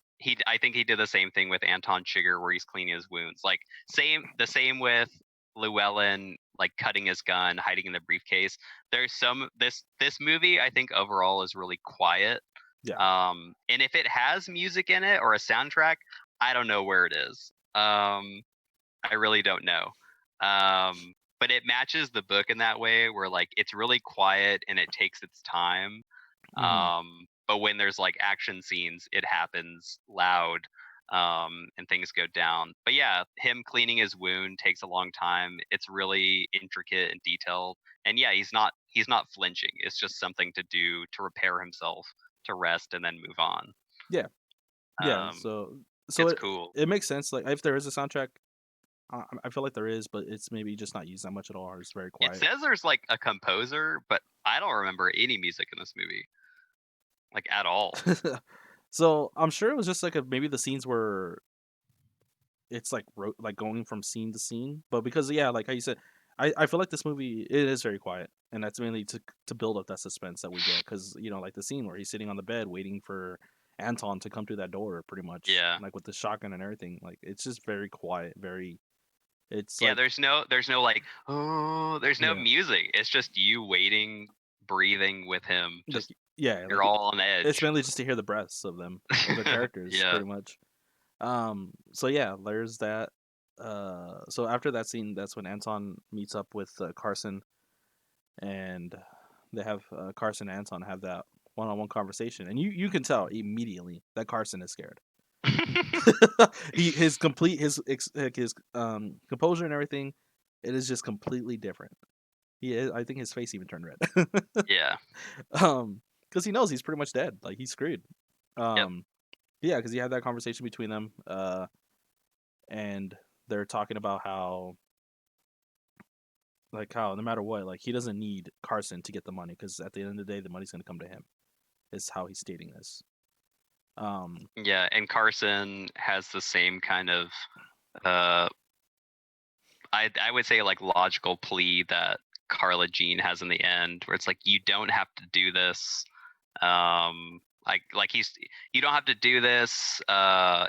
I think he did the same thing with Anton Chigurh, where he's cleaning his wounds. Like the same with Llewellyn. like cutting his gun, hiding in the briefcase. There's some this movie I think overall is really quiet. Yeah. And if it has music in it or a soundtrack, I don't know where it is. I really don't know. But it matches the book in that way where like it's really quiet and it takes its time. Hmm. But when there's like action scenes, it happens loud, and things go down. But yeah, him cleaning his wound takes a long time. It's really intricate and detailed. And yeah, he's not flinching. It's just something to do to repair himself, to rest and then move on. Yeah. Yeah. Um, So it's it cool. it makes sense. Like if there is a soundtrack, I feel like there is, but it's maybe just not used that much at all, or it's very It quiet. says there's like a composer, but I don't remember any music in this movie, like at all. So I'm sure it was just like maybe the scenes where it's like like going from scene to scene, but because yeah, like how you said, I feel like this movie it is very quiet, and that's mainly to build up that suspense that we get because like the scene where he's sitting on the bed waiting for Anton to come through that door, pretty much Yeah. like with the shotgun and everything. Like it's just very quiet, very. It's Yeah, like there's no like, oh, there's no yeah, music. It's just you waiting, breathing with him. like Just yeah, you're like all on it's edge. mainly just to hear the breaths of them of the characters, Yeah. pretty much. So yeah, there's that. So after that scene, that's when Anton meets up with Carson, and they have Carson and Anton have that one-on-one conversation, and you can tell immediately that Carson is scared. His complete his composure and everything, it is just completely different. I think his face even turned red. Yeah. Because he knows he's pretty much dead. Like he's screwed. Yep. Um, yeah, because you had that conversation between them, and they're talking about how how no matter what, like he doesn't need Carson to get the money because at the end of the day, the money's gonna come to him. Is how he's stating this. Um, Yeah, and Carson has the same kind of uh I would say like logical plea that Carla Jean has in the end, where it's like you don't have to do this. Like he's you don't have to do this.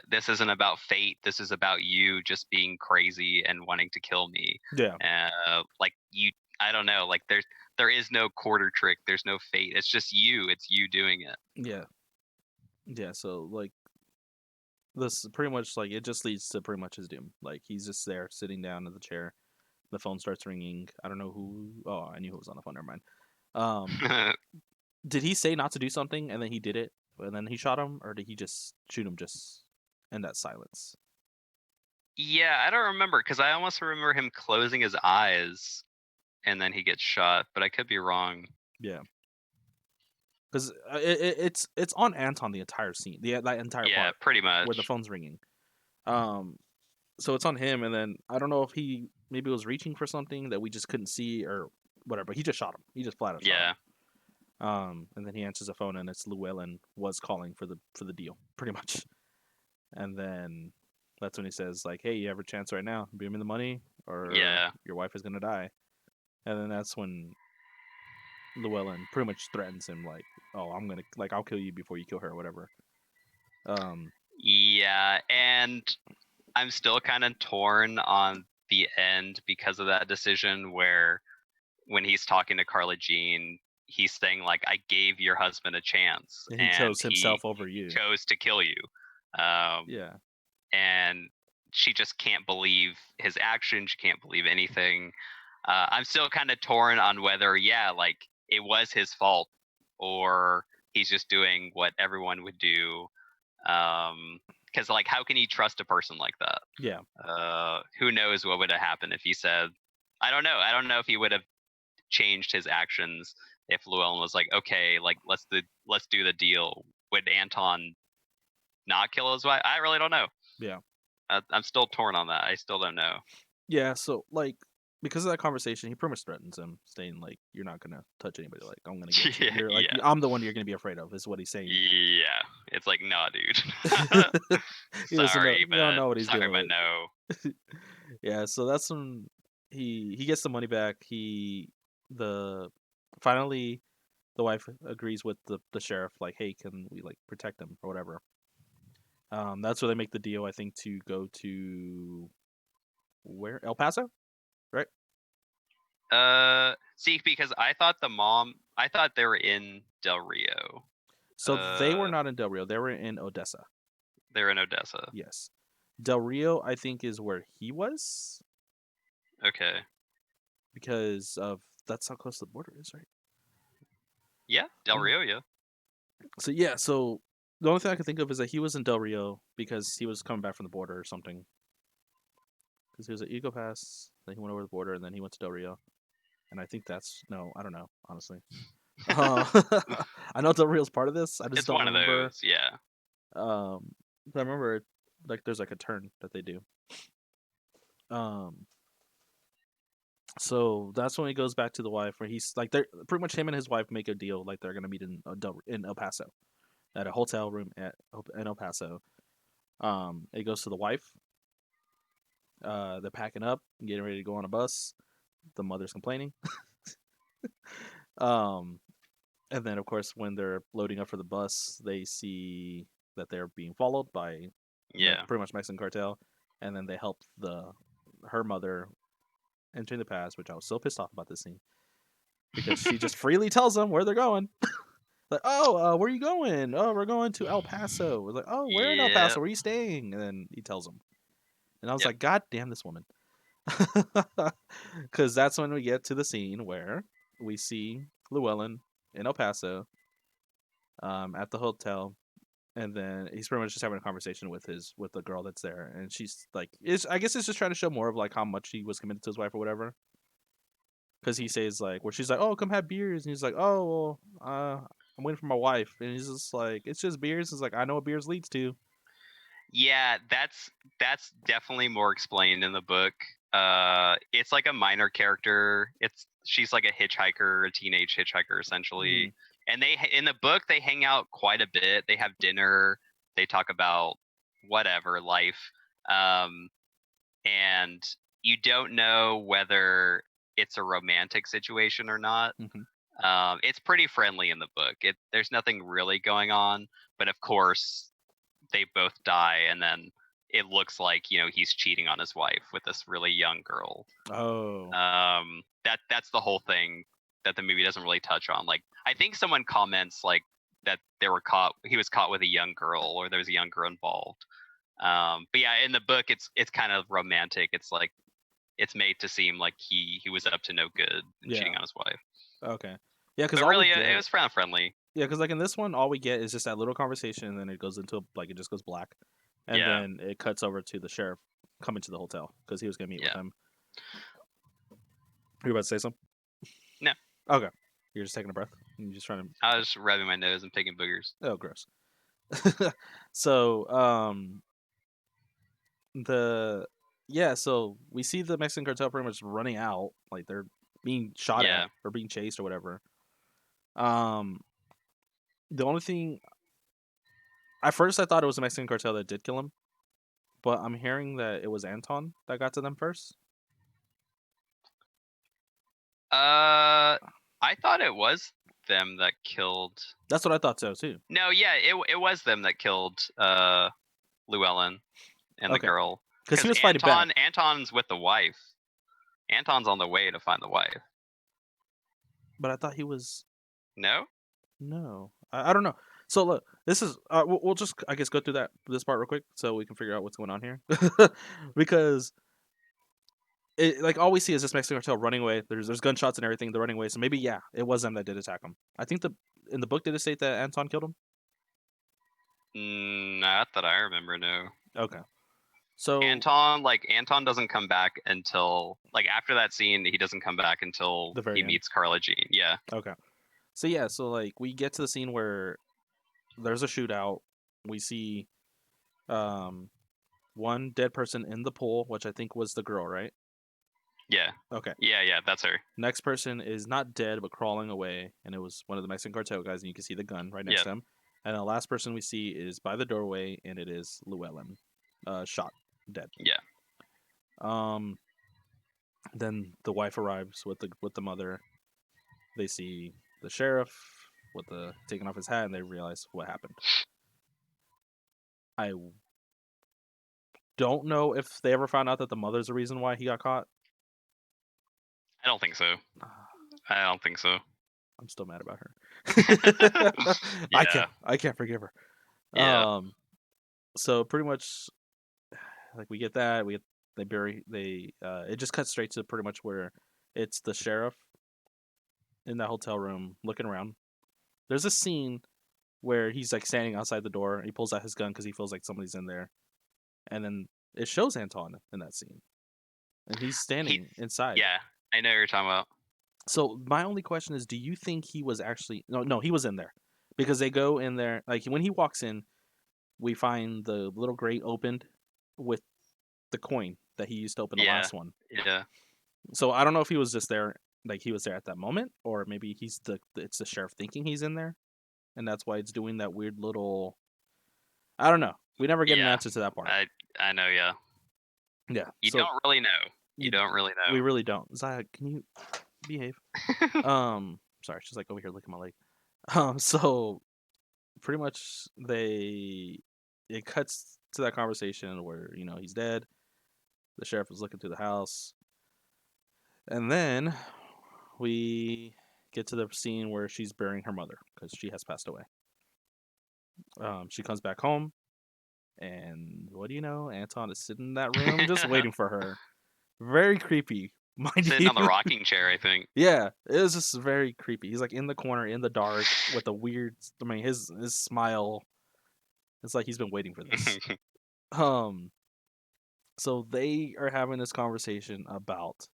This isn't about fate. This is about you just being crazy and wanting to kill me. yeah, Like you, I don't know. Like there is no quarter trick. There's no fate. It's just you. It's you doing it. yeah, yeah. So like this pretty much like it just leads to pretty much his doom. Like he's just there sitting down in the chair. The phone starts ringing. I don't know who. Oh, I knew who was on the phone. Never mind. Um, did he say not to do something and then he did it and then he shot him, or did he just shoot him just in that silence? Yeah, I don't remember because I almost remember him closing his eyes and then he gets shot, but I could be wrong. Yeah, because it's on Anton the entire scene, that entire Yeah, part pretty where the much. phone's ringing. Um, so it's on him, and then I don't know if he maybe was reaching for something that we just couldn't see or whatever. But he just shot him. He just flat out shot Yeah. him. And then he answers the phone, and it's Llewellyn was calling for the deal, pretty much. And then that's when he says like, "Hey, you have a chance right now. Bring me the money, or Yeah. your wife is gonna die." And then that's when Llewellyn pretty much threatens him like, "Oh, I'm gonna like I'll kill you before you kill her, or whatever." Um, Yeah, and I'm still kind of torn on the end because of that decision where when he's talking to Carla Jean, he's saying like I gave your husband a chance and he and chose he himself over you. chose to kill you. Um Yeah, and she just can't believe his actions, she can't believe anything. I'm still kind of torn on whether yeah, like it was his fault or he's just doing what everyone would do. Because like how can you trust a person like that? yeah, Who knows what would have happened if he said, I don't know. I don't know if he would have changed his actions if Llewellyn was like, okay, like let's do the deal. Would Anton not kill his wife? I really don't know. yeah. I'm still torn on that. I still don't know. Yeah, so like because of that conversation, he pretty much threatens him, saying like, "You're not gonna touch anybody. Like I'm gonna get you. Yeah, You're like yeah, I'm the one you're gonna be afraid of," is what he's saying. yeah. It's like, nah, dude. He doesn't know. Sorry, You don't but know what he's dealing no. with. Yeah, so that's when he gets the money back. The finally the wife agrees with the sheriff, like, "Hey, can we like protect him or whatever?" That's where they make the deal. I think to go to where El Paso, right? See, because I thought they were in Del Rio. So they were not in Del Rio. They were in Odessa. They were in Odessa. Yes. Del Rio, I think, is where he was Okay. because of that's how close the border is, right? Yeah, Del Yeah. Rio, yeah. So yeah, so the only thing I can think of is that he was in Del Rio because he was coming back from the border or something. Because he was at Eagle Pass, then he went over the border, and then he went to Del Rio. And I think that's no, I don't know, honestly. Uh, I know Del Rio's part of this. I just It's don't one of remember. those, yeah. I remember like there's like a turn that they do. Um, so that's when he goes back to the wife, where he's like, they're pretty much him and his wife make a deal, like they're gonna meet in El Paso at a hotel room in El Paso. It goes to the wife. They're packing up, getting ready to go on a bus. The mother's complaining. um, and then of course when they're loading up for the bus, they see that they're being followed by Yeah. pretty much Mexican cartel, and then they help her mother entering the past, which I was so pissed off about this scene because she just freely tells them where they're going. Like, oh, where are you going? Oh, we're going to El Paso. We're like, oh, where in El Yeah. Paso? Where are you staying? And then he tells them, and I was Yep. like, God damn this woman, because that's when we get to the scene where we see Llewellyn in El Paso, at the hotel, and then he's pretty much just having a conversation with the girl that's there, and she's like, I guess it's just trying to show more of like how much he was committed to his wife or whatever. Because he says like, where she's like, oh, come have beers, and he's like, oh, well, I'm waiting for my wife, and he's just like, it's just beers. He's like, I know what beers leads to. Yeah, that's definitely more explained in the book. It's like a minor character. She's like a hitchhiker, a teenage hitchhiker essentially. Mm. And they in the book they hang out quite a bit. They have dinner. They talk about whatever life. Um, and you don't know whether it's a romantic situation or not. Mm-hmm. It's pretty friendly in the book. There's nothing really going on, but of course they both die, and then it looks like he's cheating on his wife with this really young girl. Oh. That's the whole thing that the movie doesn't really touch on. Like, I think someone comments like that he was caught with a young girl, or there was a young girl involved. But yeah, in the book it's kind of romantic. It's like it's made to seem like he was up to no good and cheating Yeah. on his wife. Okay. Yeah, because But all we really, get. it was friendly. Yeah, because like in this one, all we get is just that little conversation, and then it goes into like it just goes black, and Yeah, then it cuts over to the sheriff coming to the hotel because he was gonna meet with yeah. him. You about to say something? No, Okay. You're just taking a breath. You're just trying to. I was just rubbing my nose and picking boogers. Oh, gross. So, the yeah, so we see the Mexican cartel pretty much running out, like they're being shot Yeah. at or being chased or whatever. Um, the only thing at first I thought it was the Mexican cartel that did kill him, but I'm hearing that it was Anton that got to them first. I thought it was them that killed. That's what I thought so too. No, yeah, it was them that killed Llewellyn and the Okay, girl. because he Because was fighting back, Anton's with the wife. Anton's on the way to find the wife. but I thought he was No? no. I don't know. So look, this is we'll just I guess go through this part real quick so we can figure out what's going on here, because like all we see is this Mexican cartel running away. There's gunshots and everything. They're running away. So maybe yeah, it was them that did attack him. I think in the book did it state that Anton killed him? Not that I remember, no. Okay. So Anton doesn't come back until like after that scene. He doesn't come back until the very he end. meets Carla Jean. Yeah, Okay. So yeah, so like we get to the scene where there's a shootout. We see um one dead person in the pool, which I think was the girl, right? yeah, Okay. yeah. That's her. Next person is not dead but crawling away, and it was one of the Mexican cartel guys, and you can see the gun right next Yeah, to him. And the last person we see is by the doorway, and it is Llewellyn, shot dead. yeah, Um, then the wife arrives with the mother. They see the sheriff with the taking off his hat, and they realize what happened. I don't know if they ever found out that the mother's the reason why he got caught. I don't think so. I don't think so. I'm still mad about her. Yeah. I can't forgive her. Yeah. So pretty much like we get that, they bury it just cuts straight to pretty much where it's the sheriff in that hotel room looking around. There's a scene where he's like standing outside the door and he pulls out his gun because he feels like somebody's in there. And then it shows Anton in that scene. And he's He. standing inside. Yeah. I know what you're talking about. So my only question is, do you think he was actually no, he was in there. Because they go in there like when he walks in, we find the little grate opened with the coin that he used to open the Yeah. last one. Yeah. So I don't know if he was just there, like he was there at that moment, or maybe it's the sheriff thinking he's in there, and that's why it's doing that weird little. I don't know. We never get an Yeah. answer to that part. I know. Yeah. Yeah. You So don't really know. You you, don't really we know. really don't. Zaya, can you behave? Sorry, she's like over here licking my leg. So pretty much it cuts to that conversation where he's dead. The sheriff is looking through the house, and then we get to the scene where she's burying her mother because she has passed away. She comes back home, and what do you know? Anton is sitting in that room just waiting for her. Very creepy, mind Sitting you. on the rocking chair, I think. Yeah, it was just very creepy. He's like in the corner in the dark with a weird. I mean, his smile. It's like he's been waiting for this. Um, so they are having this conversation about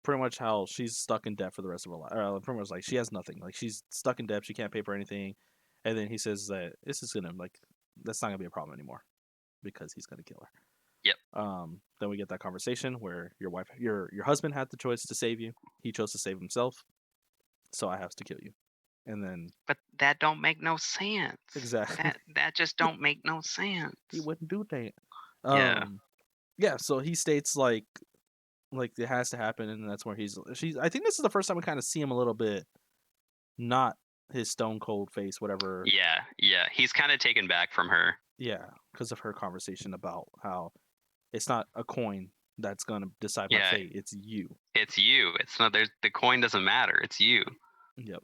pretty much how she's stuck in debt for the rest of her life. Pretty much like she has nothing. Like she's stuck in debt. She can't pay for anything. And then he says that this is gonna like that's not gonna be a problem anymore because he's gonna kill her. Yep. Then we get that conversation where your husband had the choice to save you. He chose to save himself, so I have to kill you. And then But that don't make no sense. exactly, That just don't make no sense. he wouldn't do that. Yeah. Yeah. So he states like it has to happen, and that's where she's. I think this is the first time we kind of see him a little bit, not his stone cold face, whatever. Yeah. Yeah. He's kind of taken back from her. Yeah, because of her conversation about how it's not a coin that's gonna decide my Yeah. fate. It's you. It's you. It's not. There's the coin doesn't matter. It's you. Yep.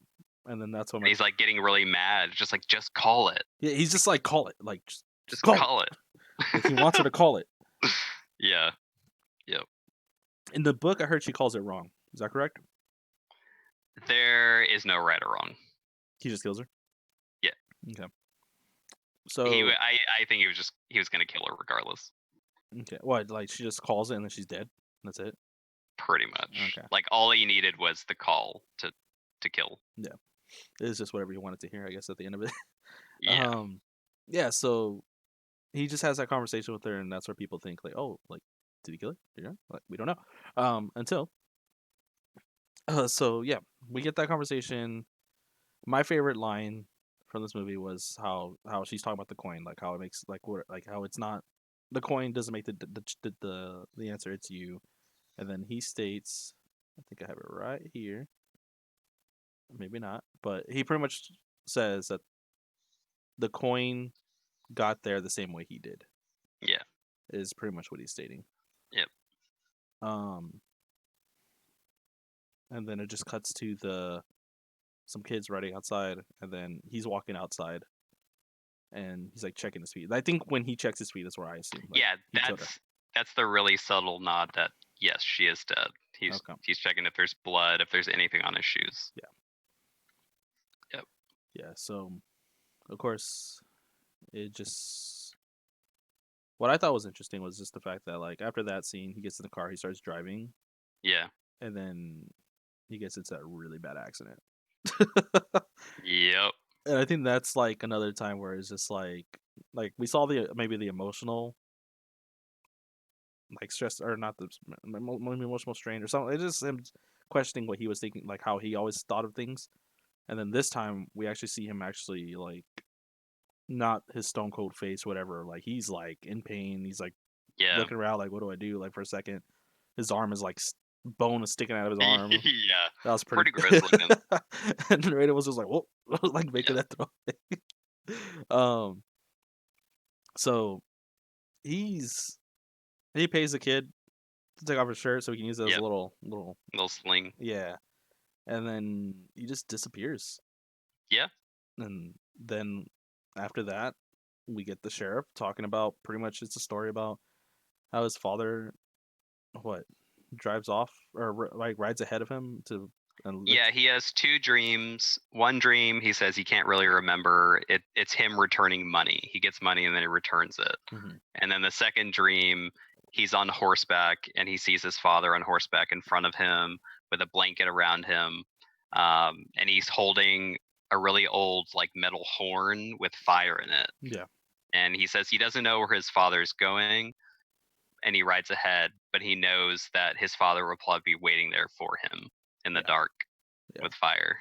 And then that's when And he's like getting really mad. Just call it. yeah, he's just like call it, like just Just call it. call it. Like he wants her to call it. Yeah. Yep. In the book, I heard she calls it wrong. Is that correct? There is no right or wrong. He just kills her. Yeah. Okay. So I think he was gonna kill her regardless. okay, what like she just calls it and then she's dead. That's it. Pretty much. Okay. Like all he needed was the call to kill. It's just whatever you wanted to hear, I guess, at the end of it. Yeah. Yeah. So he just has that conversation with her, and that's where people think like, oh, like, did he kill her? Did he not? Like, we don't know. Until so yeah, we get that conversation. My favorite line from this movie was how she's talking about the coin, like how it makes like how it's not the coin doesn't make the answer. It's you. And then he states, I think I have it right here. Maybe not, but he pretty much says that the coin got there the same way he did. Yeah. Is pretty much what he's stating. Yep. Um, and then it just cuts to some kids riding outside, and then he's walking outside, and he's like checking his feet. I think when he checks his feet is where I assume. Like, Yeah, he killed her. that's the really subtle nod that yes, she is dead. Okay. He's checking if there's blood, if there's anything on his shoes. Yeah. Yep. Yeah. So, of course, it just what I thought was interesting was just the fact that like after that scene, he gets in the car, he starts driving, Yeah. and then he gets into a really bad accident. Yep. And I think that's like another time where it's just like we saw maybe the emotional like stress or not the emotional strain or something. It's just him questioning what he was thinking, like how he always thought of things. And then this time we actually see him actually like not his stone cold face, whatever. Like he's like in pain. He's like Yeah. looking around, like what do I do? Like for a second, his arm is like bone is sticking out of his arm. Yeah. That was pretty grisly. And the narrator was just like, whoa, like making that throw. So he pays the kid to take off his shirt so he can use it as a Yep. little Little sling. yeah. And then he just disappears. Yeah. And then after that, we get the sheriff talking about pretty much it's a story about how his father what drives off or like rides ahead of him to and like Yeah, he has two dreams. One dream, he says he can't really remember. It's him returning money. He gets money and then he returns it. mhm, And then the second dream, he's on horseback and he sees his father on horseback in front of him with a blanket around him. And he's holding a really old like metal horn with fire in it. yeah And he says he doesn't know where his father's going and he rides ahead, but he knows that his father will probably be waiting there for him in the yeah dark yeah. with fire.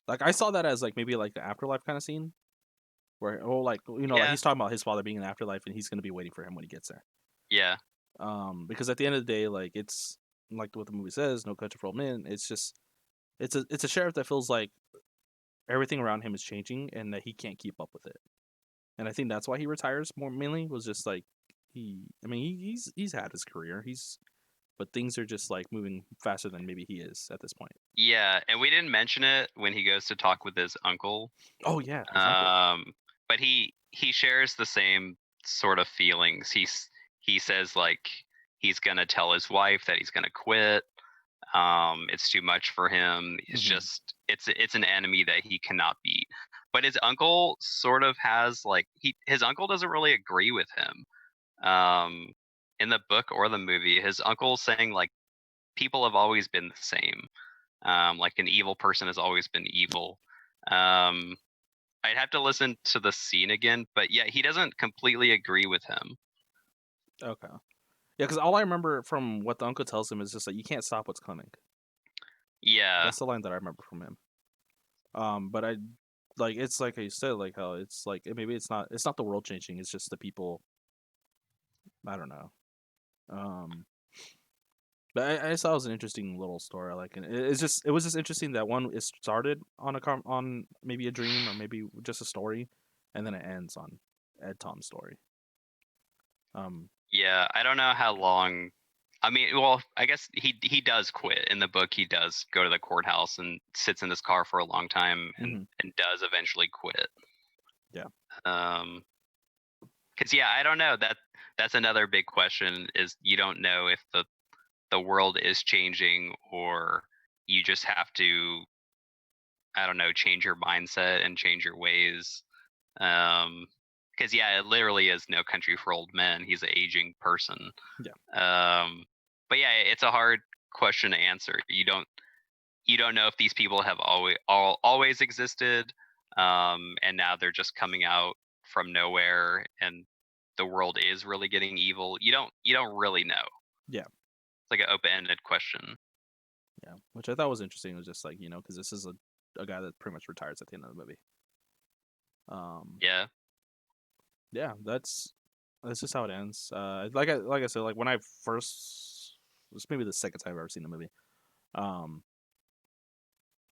Like I saw that as like maybe like the afterlife kind of scene where like like Yeah, he's talking about his father being in afterlife and he's gonna be waiting for him when he gets there. yeah, Because at the end of the day, like it's like what the movie says, no country for old men. It's just it's a sheriff that feels like everything around him is changing and that he can't keep up with it. And I think that's why he retires more mainly was just like I mean he's had his career. But things are just like moving faster than maybe he is at this point. yeah. And we didn't mention it when he goes to talk with his uncle. Oh yeah, his uncle. Um, but he shares the same sort of feelings. He says like he's gonna tell his wife that he's gonna quit. It's too much for him. It's Hmm. just it's an enemy that he cannot beat. But his uncle sort of has like his uncle doesn't really agree with him. Um, in the book or the movie, his uncle's saying like people have always been the same. Like an evil person has always been evil. Um, I'd have to listen to the scene again, but yeah, he doesn't completely agree with him. Okay. Yeah, because all I remember from what the uncle tells him is just like you can't stop what's coming. Yeah, That's the line that I remember from him. But I like it's like you said, like how it's like maybe it's not the world changing. It's just the people. I don't know. Um, but I just thought it was an interesting little story. I like it. It was just interesting that one it started on on maybe a dream or maybe just a story, and then it ends on Ed Tom's story. Um, yeah. I don't know how long. I mean, well, I guess he does quit in the book. He does go to the courthouse and sits in his car for a long time mhm, and does eventually quit. yeah, Um, because yeah, I don't know that's another big question is you don't know if the world is changing or you just have to I don't know change your mindset and change your ways. Because yeah, it literally is No Country for Old Men. He's an aging person. yeah, Um, but yeah, it's a hard question to answer. You don't know if these people have always existed, and now they're just coming out from nowhere, and the world is really getting evil. You don't really know. yeah, It's like an open ended question. yeah. Which I thought was interesting. It was just like because this is a guy that pretty much retires at the end of the movie. Um, Yeah. yeah, that's just how it ends. Like I said, like when I first, it's maybe the second time I've ever seen the movie. Um,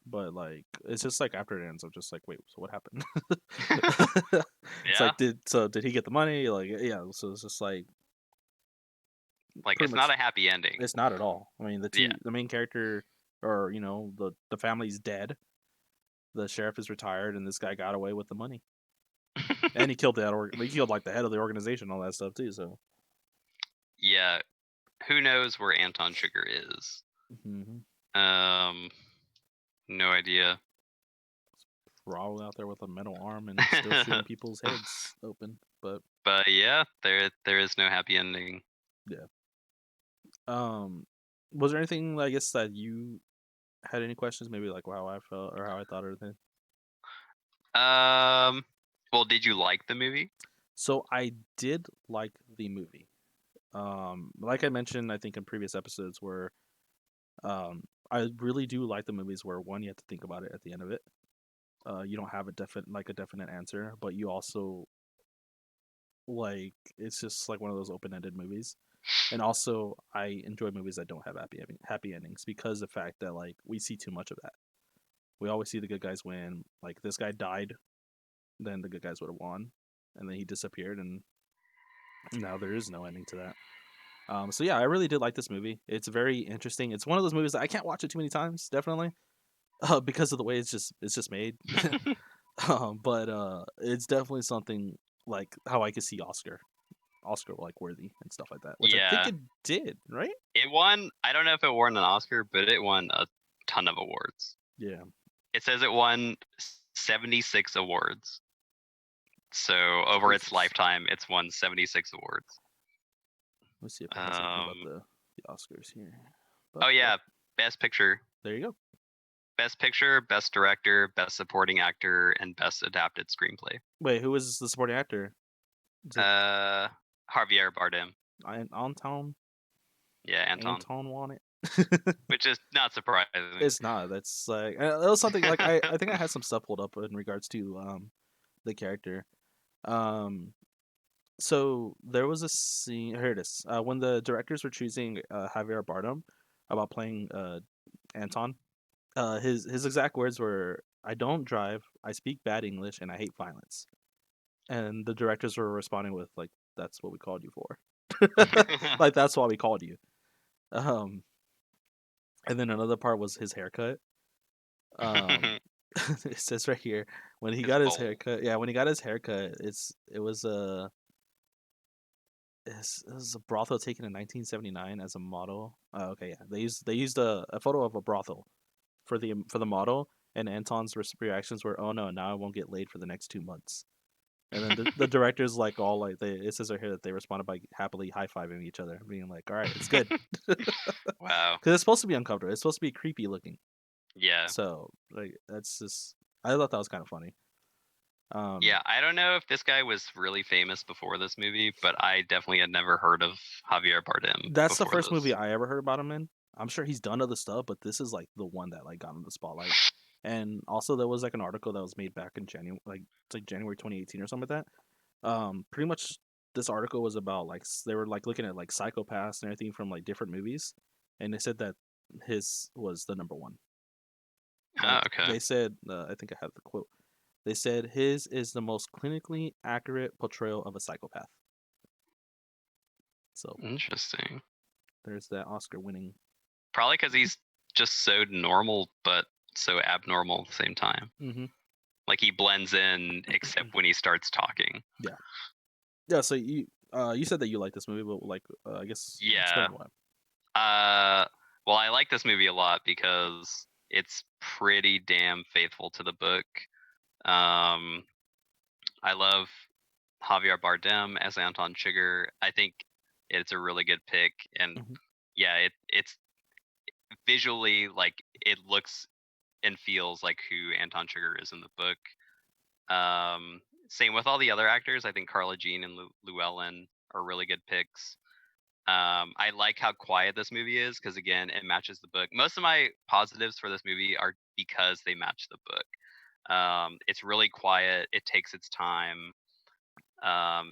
but like it's just like after it ends, I'm just like, wait, so what happened? It's Yeah. like did he get the money? Like yeah, so it's just like Like pretty it's not much a happy ending. it's not at all. I mean Yeah. the main character or the family's dead. The sheriff is retired, and this guy got away with the money, and he killed like the head of the organization, and all that stuff too. So. Yeah. Who knows where Anton Sugar is? Hmm. Um, no idea. Raw out there with a metal arm and still shooting people's heads open. But But yeah, there is no happy ending. yeah. Was there anything I guess that you had any questions? Maybe like how I felt or how I thought or anything. Um, well, did you like the movie? So I did like the movie. Like I mentioned, I think in previous episodes, where I really do like the movies where one you have to think about it at the end of it. You don't have a definite answer, but you also like it's just like one of those open ended movies. And also, I enjoy movies that don't have happy endings because the fact that like we see too much of that. We always see the good guys win. Like this guy died, then the good guys would have won, and then he disappeared, and now there is no ending to that. So yeah, I really did like this movie. It's very interesting. It's one of those movies that I can't watch it too many times, definitely, because of the way it's just made. But it's definitely something like how I could see Oscar like worthy and stuff like that, which I think Yeah, it did, right? it won. I don't know if it won an Oscar, but it won a ton of awards. Yeah. It says it won 76 awards. So over its Jesus. lifetime, it's won 76 awards. Let's see if it has anything about Um, the Oscars here. oh But yeah, Best Picture, there you go. Best Picture, Best Director, Best Supporting Actor, and Best Adapted Screenplay. Wait, who is the supporting actor? Is it Uh, Javier Bardem. Anton? Yeah, Anton. Anton won it? Which is not surprising. It's not. That's like it was something like I think I had some stuff pulled up in regards to the character. Um so there was a scene here it is. When the directors were choosing Javier Bardem about playing Anton, his exact words were, "I don't drive, I speak bad English, and I hate violence." And the directors were responding with like, "That's what we called you for." Like that's why we called you. Um and then another part was his haircut. It says right here when he His got his bowl. haircut. Yeah, when he got his haircut, it was it was a brothel taken in 1979 as a model. Okay, yeah, they used a photo of a brothel for the model, and Anton's reactions were, "Oh no, now I won't get laid for the next 2 months." And then the directors like all like it says right here that they responded by happily high fiving each other, being like, "All right, it's good," because Wow. it's supposed to be uncomfortable. It's supposed to be creepy looking. Yeah. So like that's just I thought that was kind of funny. Um, Yeah, I don't know if this guy was really famous before this movie, but I definitely had never heard of Javier Bardem that's the before first movie this. I ever heard about him in. I'm sure he's done other stuff, but this is like the one that like got him the spotlight. And also there was like an article that was made back in January, like it's like January 2018 or something like that. Pretty much this article was about like they were like looking at like psychopaths and everything from like different movies, and they said that his was the number one. Oh, Like okay. they said, I think I have the quote. They said his is the most clinically accurate portrayal of a psychopath. So Interesting. there's that Oscar winning. Probably because he's just so normal, but so abnormal at the same time. Mm-hmm. Like he blends in, except when he starts talking. Yeah, yeah. So you said that you like this movie, but like I guess Yeah. explain why. Uh, well, I like this movie a lot because it's pretty damn faithful to the book. Um, I love Javier Bardem as Anton Chigurh. I think it's a really good pick, and Hmm. yeah, it's visually like it looks and feels like who Anton Chigurh is in the book. Same with all the other actors. I think Carla Jean and Llewellyn are really good picks. I like how quiet this movie is because again, it matches the book. Most of my positives for this movie are because they match the book. It's really quiet. It takes its time.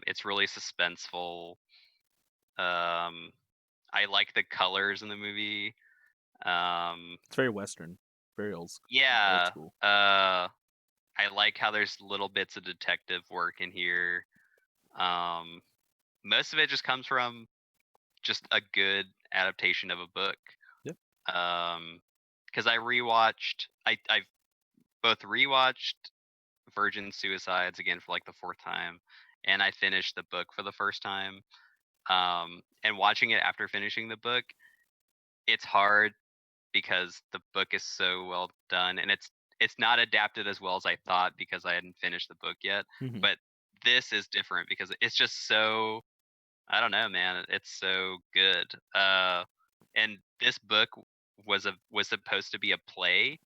It's really suspenseful. Um, I like the colors in the movie. Um, It's very Western, very old yeah. school. I like how there's little bits of detective work in here. Um, most of it just comes from just a good adaptation of a book. Yep. Because I've both rewatched Virgin Suicides again for like the fourth time, and I finished the book for the first time. And watching it after finishing the book, it's hard because the book is so well done, and it's not adapted as well as I thought because I hadn't finished the book yet. Hmm. But this is different because it's just so I don't know, man. It's so good. And this book was supposed to be a play,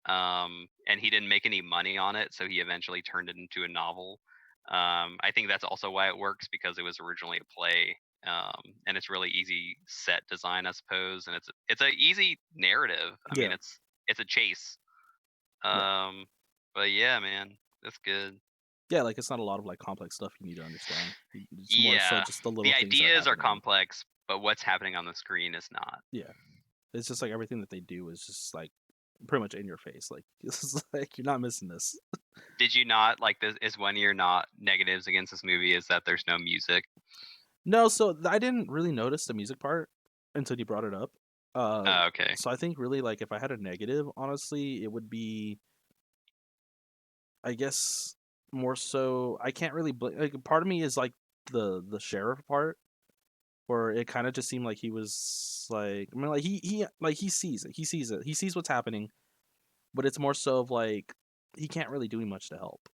and he didn't make any money on it, so he eventually turned it into a novel. I think that's also why it works because it was originally a play, and it's really easy set design, I suppose, and it's a easy narrative. I mean, Yeah. it's a chase. Yeah. Um, but yeah, man, that's good. Yeah. Like it's not a lot of like complex stuff you need to understand. It's more so Yeah, just the little the things that are ideas are happening. complex, but what's happening on the screen is not. Yeah. It's just like everything that they do is just like pretty much in your face. Like it's like you're not missing this. Did you not like this? Is one of your not negatives against this movie is that there's no music? No, so I didn't really notice the music part until you brought it up. Uh, Oh, okay. so I think really like if I had a negative, honestly, it would be, I guess, more so. I can't really like. Part of me is like the sheriff part, where it kind of just seemed like he was like, I mean, like he like he sees it, he sees what's happening, but it's more so of like he can't really do much to help.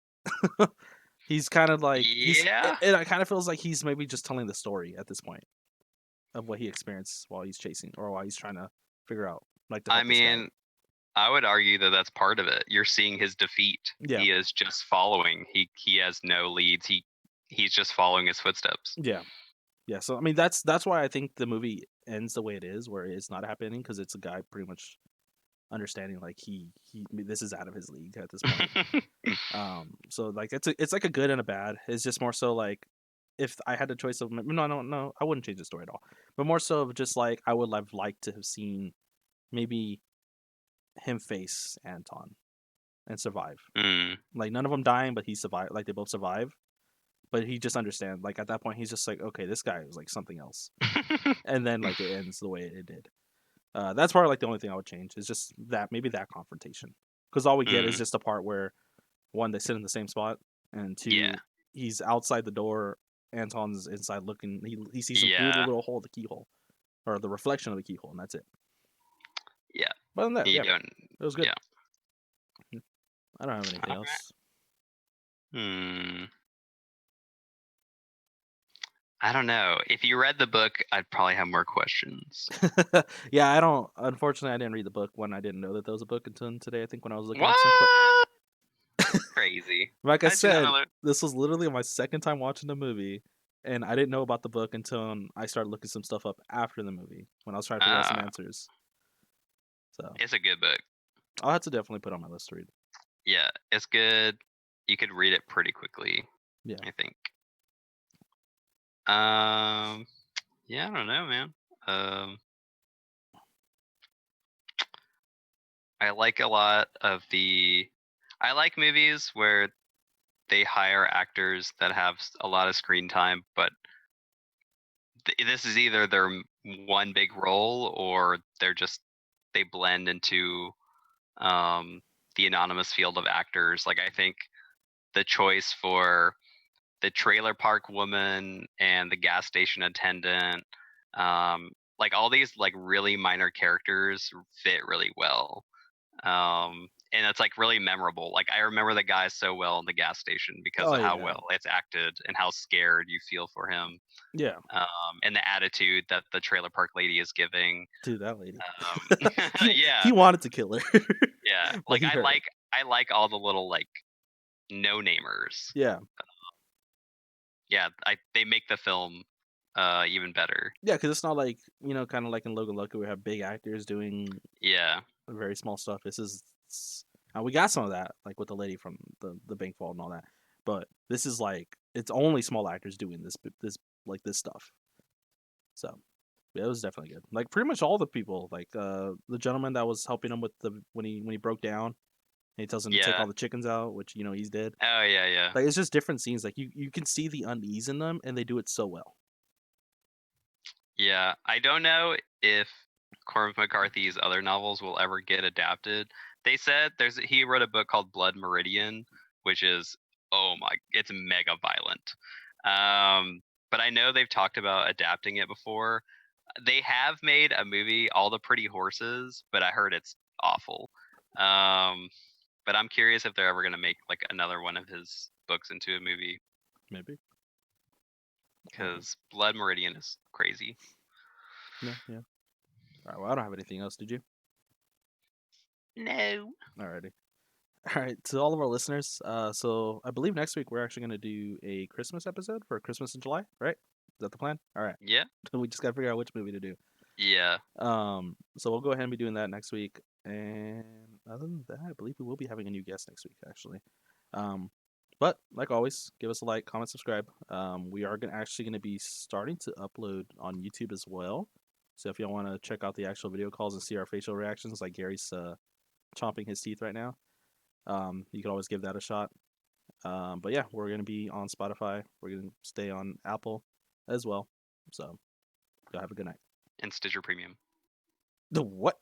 He's kind of like Yeah. it kind of feels like he's maybe just telling the story at this point of what he experienced while he's chasing or while he's trying to figure out like to I help this guy. mean, I would argue that that's part of it. You're seeing his defeat. Yeah, He is just following. He has no leads. He's just following his footsteps. yeah, yeah. So I mean, that's why I think the movie ends the way it is, where it's not happening because it's a guy pretty much understanding like I mean, this is out of his league at this point. So like it's like a good and a bad. It's just more so like if I had the choice of no, I wouldn't change the story at all. But more so of just like I would have liked to have seen maybe him face Anton and survive. Mm. Like none of them dying, but he survived. Like they both survive, but he just understand. Like at that point, he's just like, okay, this guy is like something else. And then like it ends the way it did. That's probably like the only thing I would change is just that maybe that confrontation because all we get is Mm. just a part where one they sit in the same spot and Yeah. two he's outside the door. Anton's inside looking. He sees him through the Yeah. little hole, the keyhole, or the reflection of the keyhole, and that's it. Yeah. But other than that, You yeah, don't. it was good. Yeah. I don't have anything All right. else. Hmm. I don't know. If you read the book, I'd probably have more questions. Yeah, I don't. Unfortunately, I didn't read the book when I didn't know that there was a book until today. I think when I was looking up some. What? Crazy. Like I How'd you not said, know that? this was literally my second time watching the movie, and I didn't know about the book until I started looking some stuff up after the movie when I was trying to figure out some answers. So It's a good book. I'll have to definitely put it on my list to read. Yeah, it's good. You could read it pretty quickly, Yeah. I think. Um, yeah, I don't know, man. Um, I like a lot of the. I like movies where they hire actors that have a lot of screen time, but this is either their one big role or they blend into um, the anonymous field of actors. Like I think the choice for the trailer park woman and the gas station attendant, like all these like really minor characters fit really well. And it's like really memorable. Like I remember the guy so well in the gas station because Oh of how yeah. well it's acted and how scared you feel for him. Yeah. And the attitude that the trailer park lady is giving. Dude, that lady. Yeah, He wanted to kill her, yeah. but Like he heard her. I like all the little like no namers. Yeah. Yeah, they make the film even better. Yeah, because it's not like kind of like in Logan Lucky, we have big actors doing Yeah, very small stuff. We got some of that, like with the lady from the bank vault and all that. But this is like it's only small actors doing this stuff. So yeah, it was definitely good. Like pretty much all the people, like the gentleman that was helping him with the when he broke down, and he tells him to take yeah. all the chickens out, which he's dead. Oh yeah, yeah, Like it's just different scenes. Like you can see the unease in them, and they do it so well. yeah. I don't know if Cormac McCarthy's other novels will ever get adapted. They said he wrote a book called Blood Meridian, which is it's mega violent. But I know they've talked about adapting it before. They have made a movie, All the Pretty Horses, but I heard it's awful. Um, but I'm curious if they're ever gonna make like another one of his books into a movie Maybe. because Blood Meridian is crazy. Yeah, yeah. All right. Well, I don't have anything else. Did you? No. Alrighty. All right, to all of our listeners. So I believe next week we're actually gonna do a Christmas episode for Christmas in July, right? Is that the plan? All right. Yeah. We just gotta figure out which movie to do. Yeah. So we'll go ahead and be doing that next week. And other than that, I believe we will be having a new guest next week, actually. Um, but like always, give us a like, comment, subscribe. We are actually gonna be starting to upload on YouTube as well. So if y'all want to check out the actual video calls and see our facial reactions, like Gary's chomping his teeth right now, you can always give that a shot. But yeah, we're gonna be on Spotify. We're gonna stay on Apple as well. So, y'all have a good night. and Stitcher Premium. The what?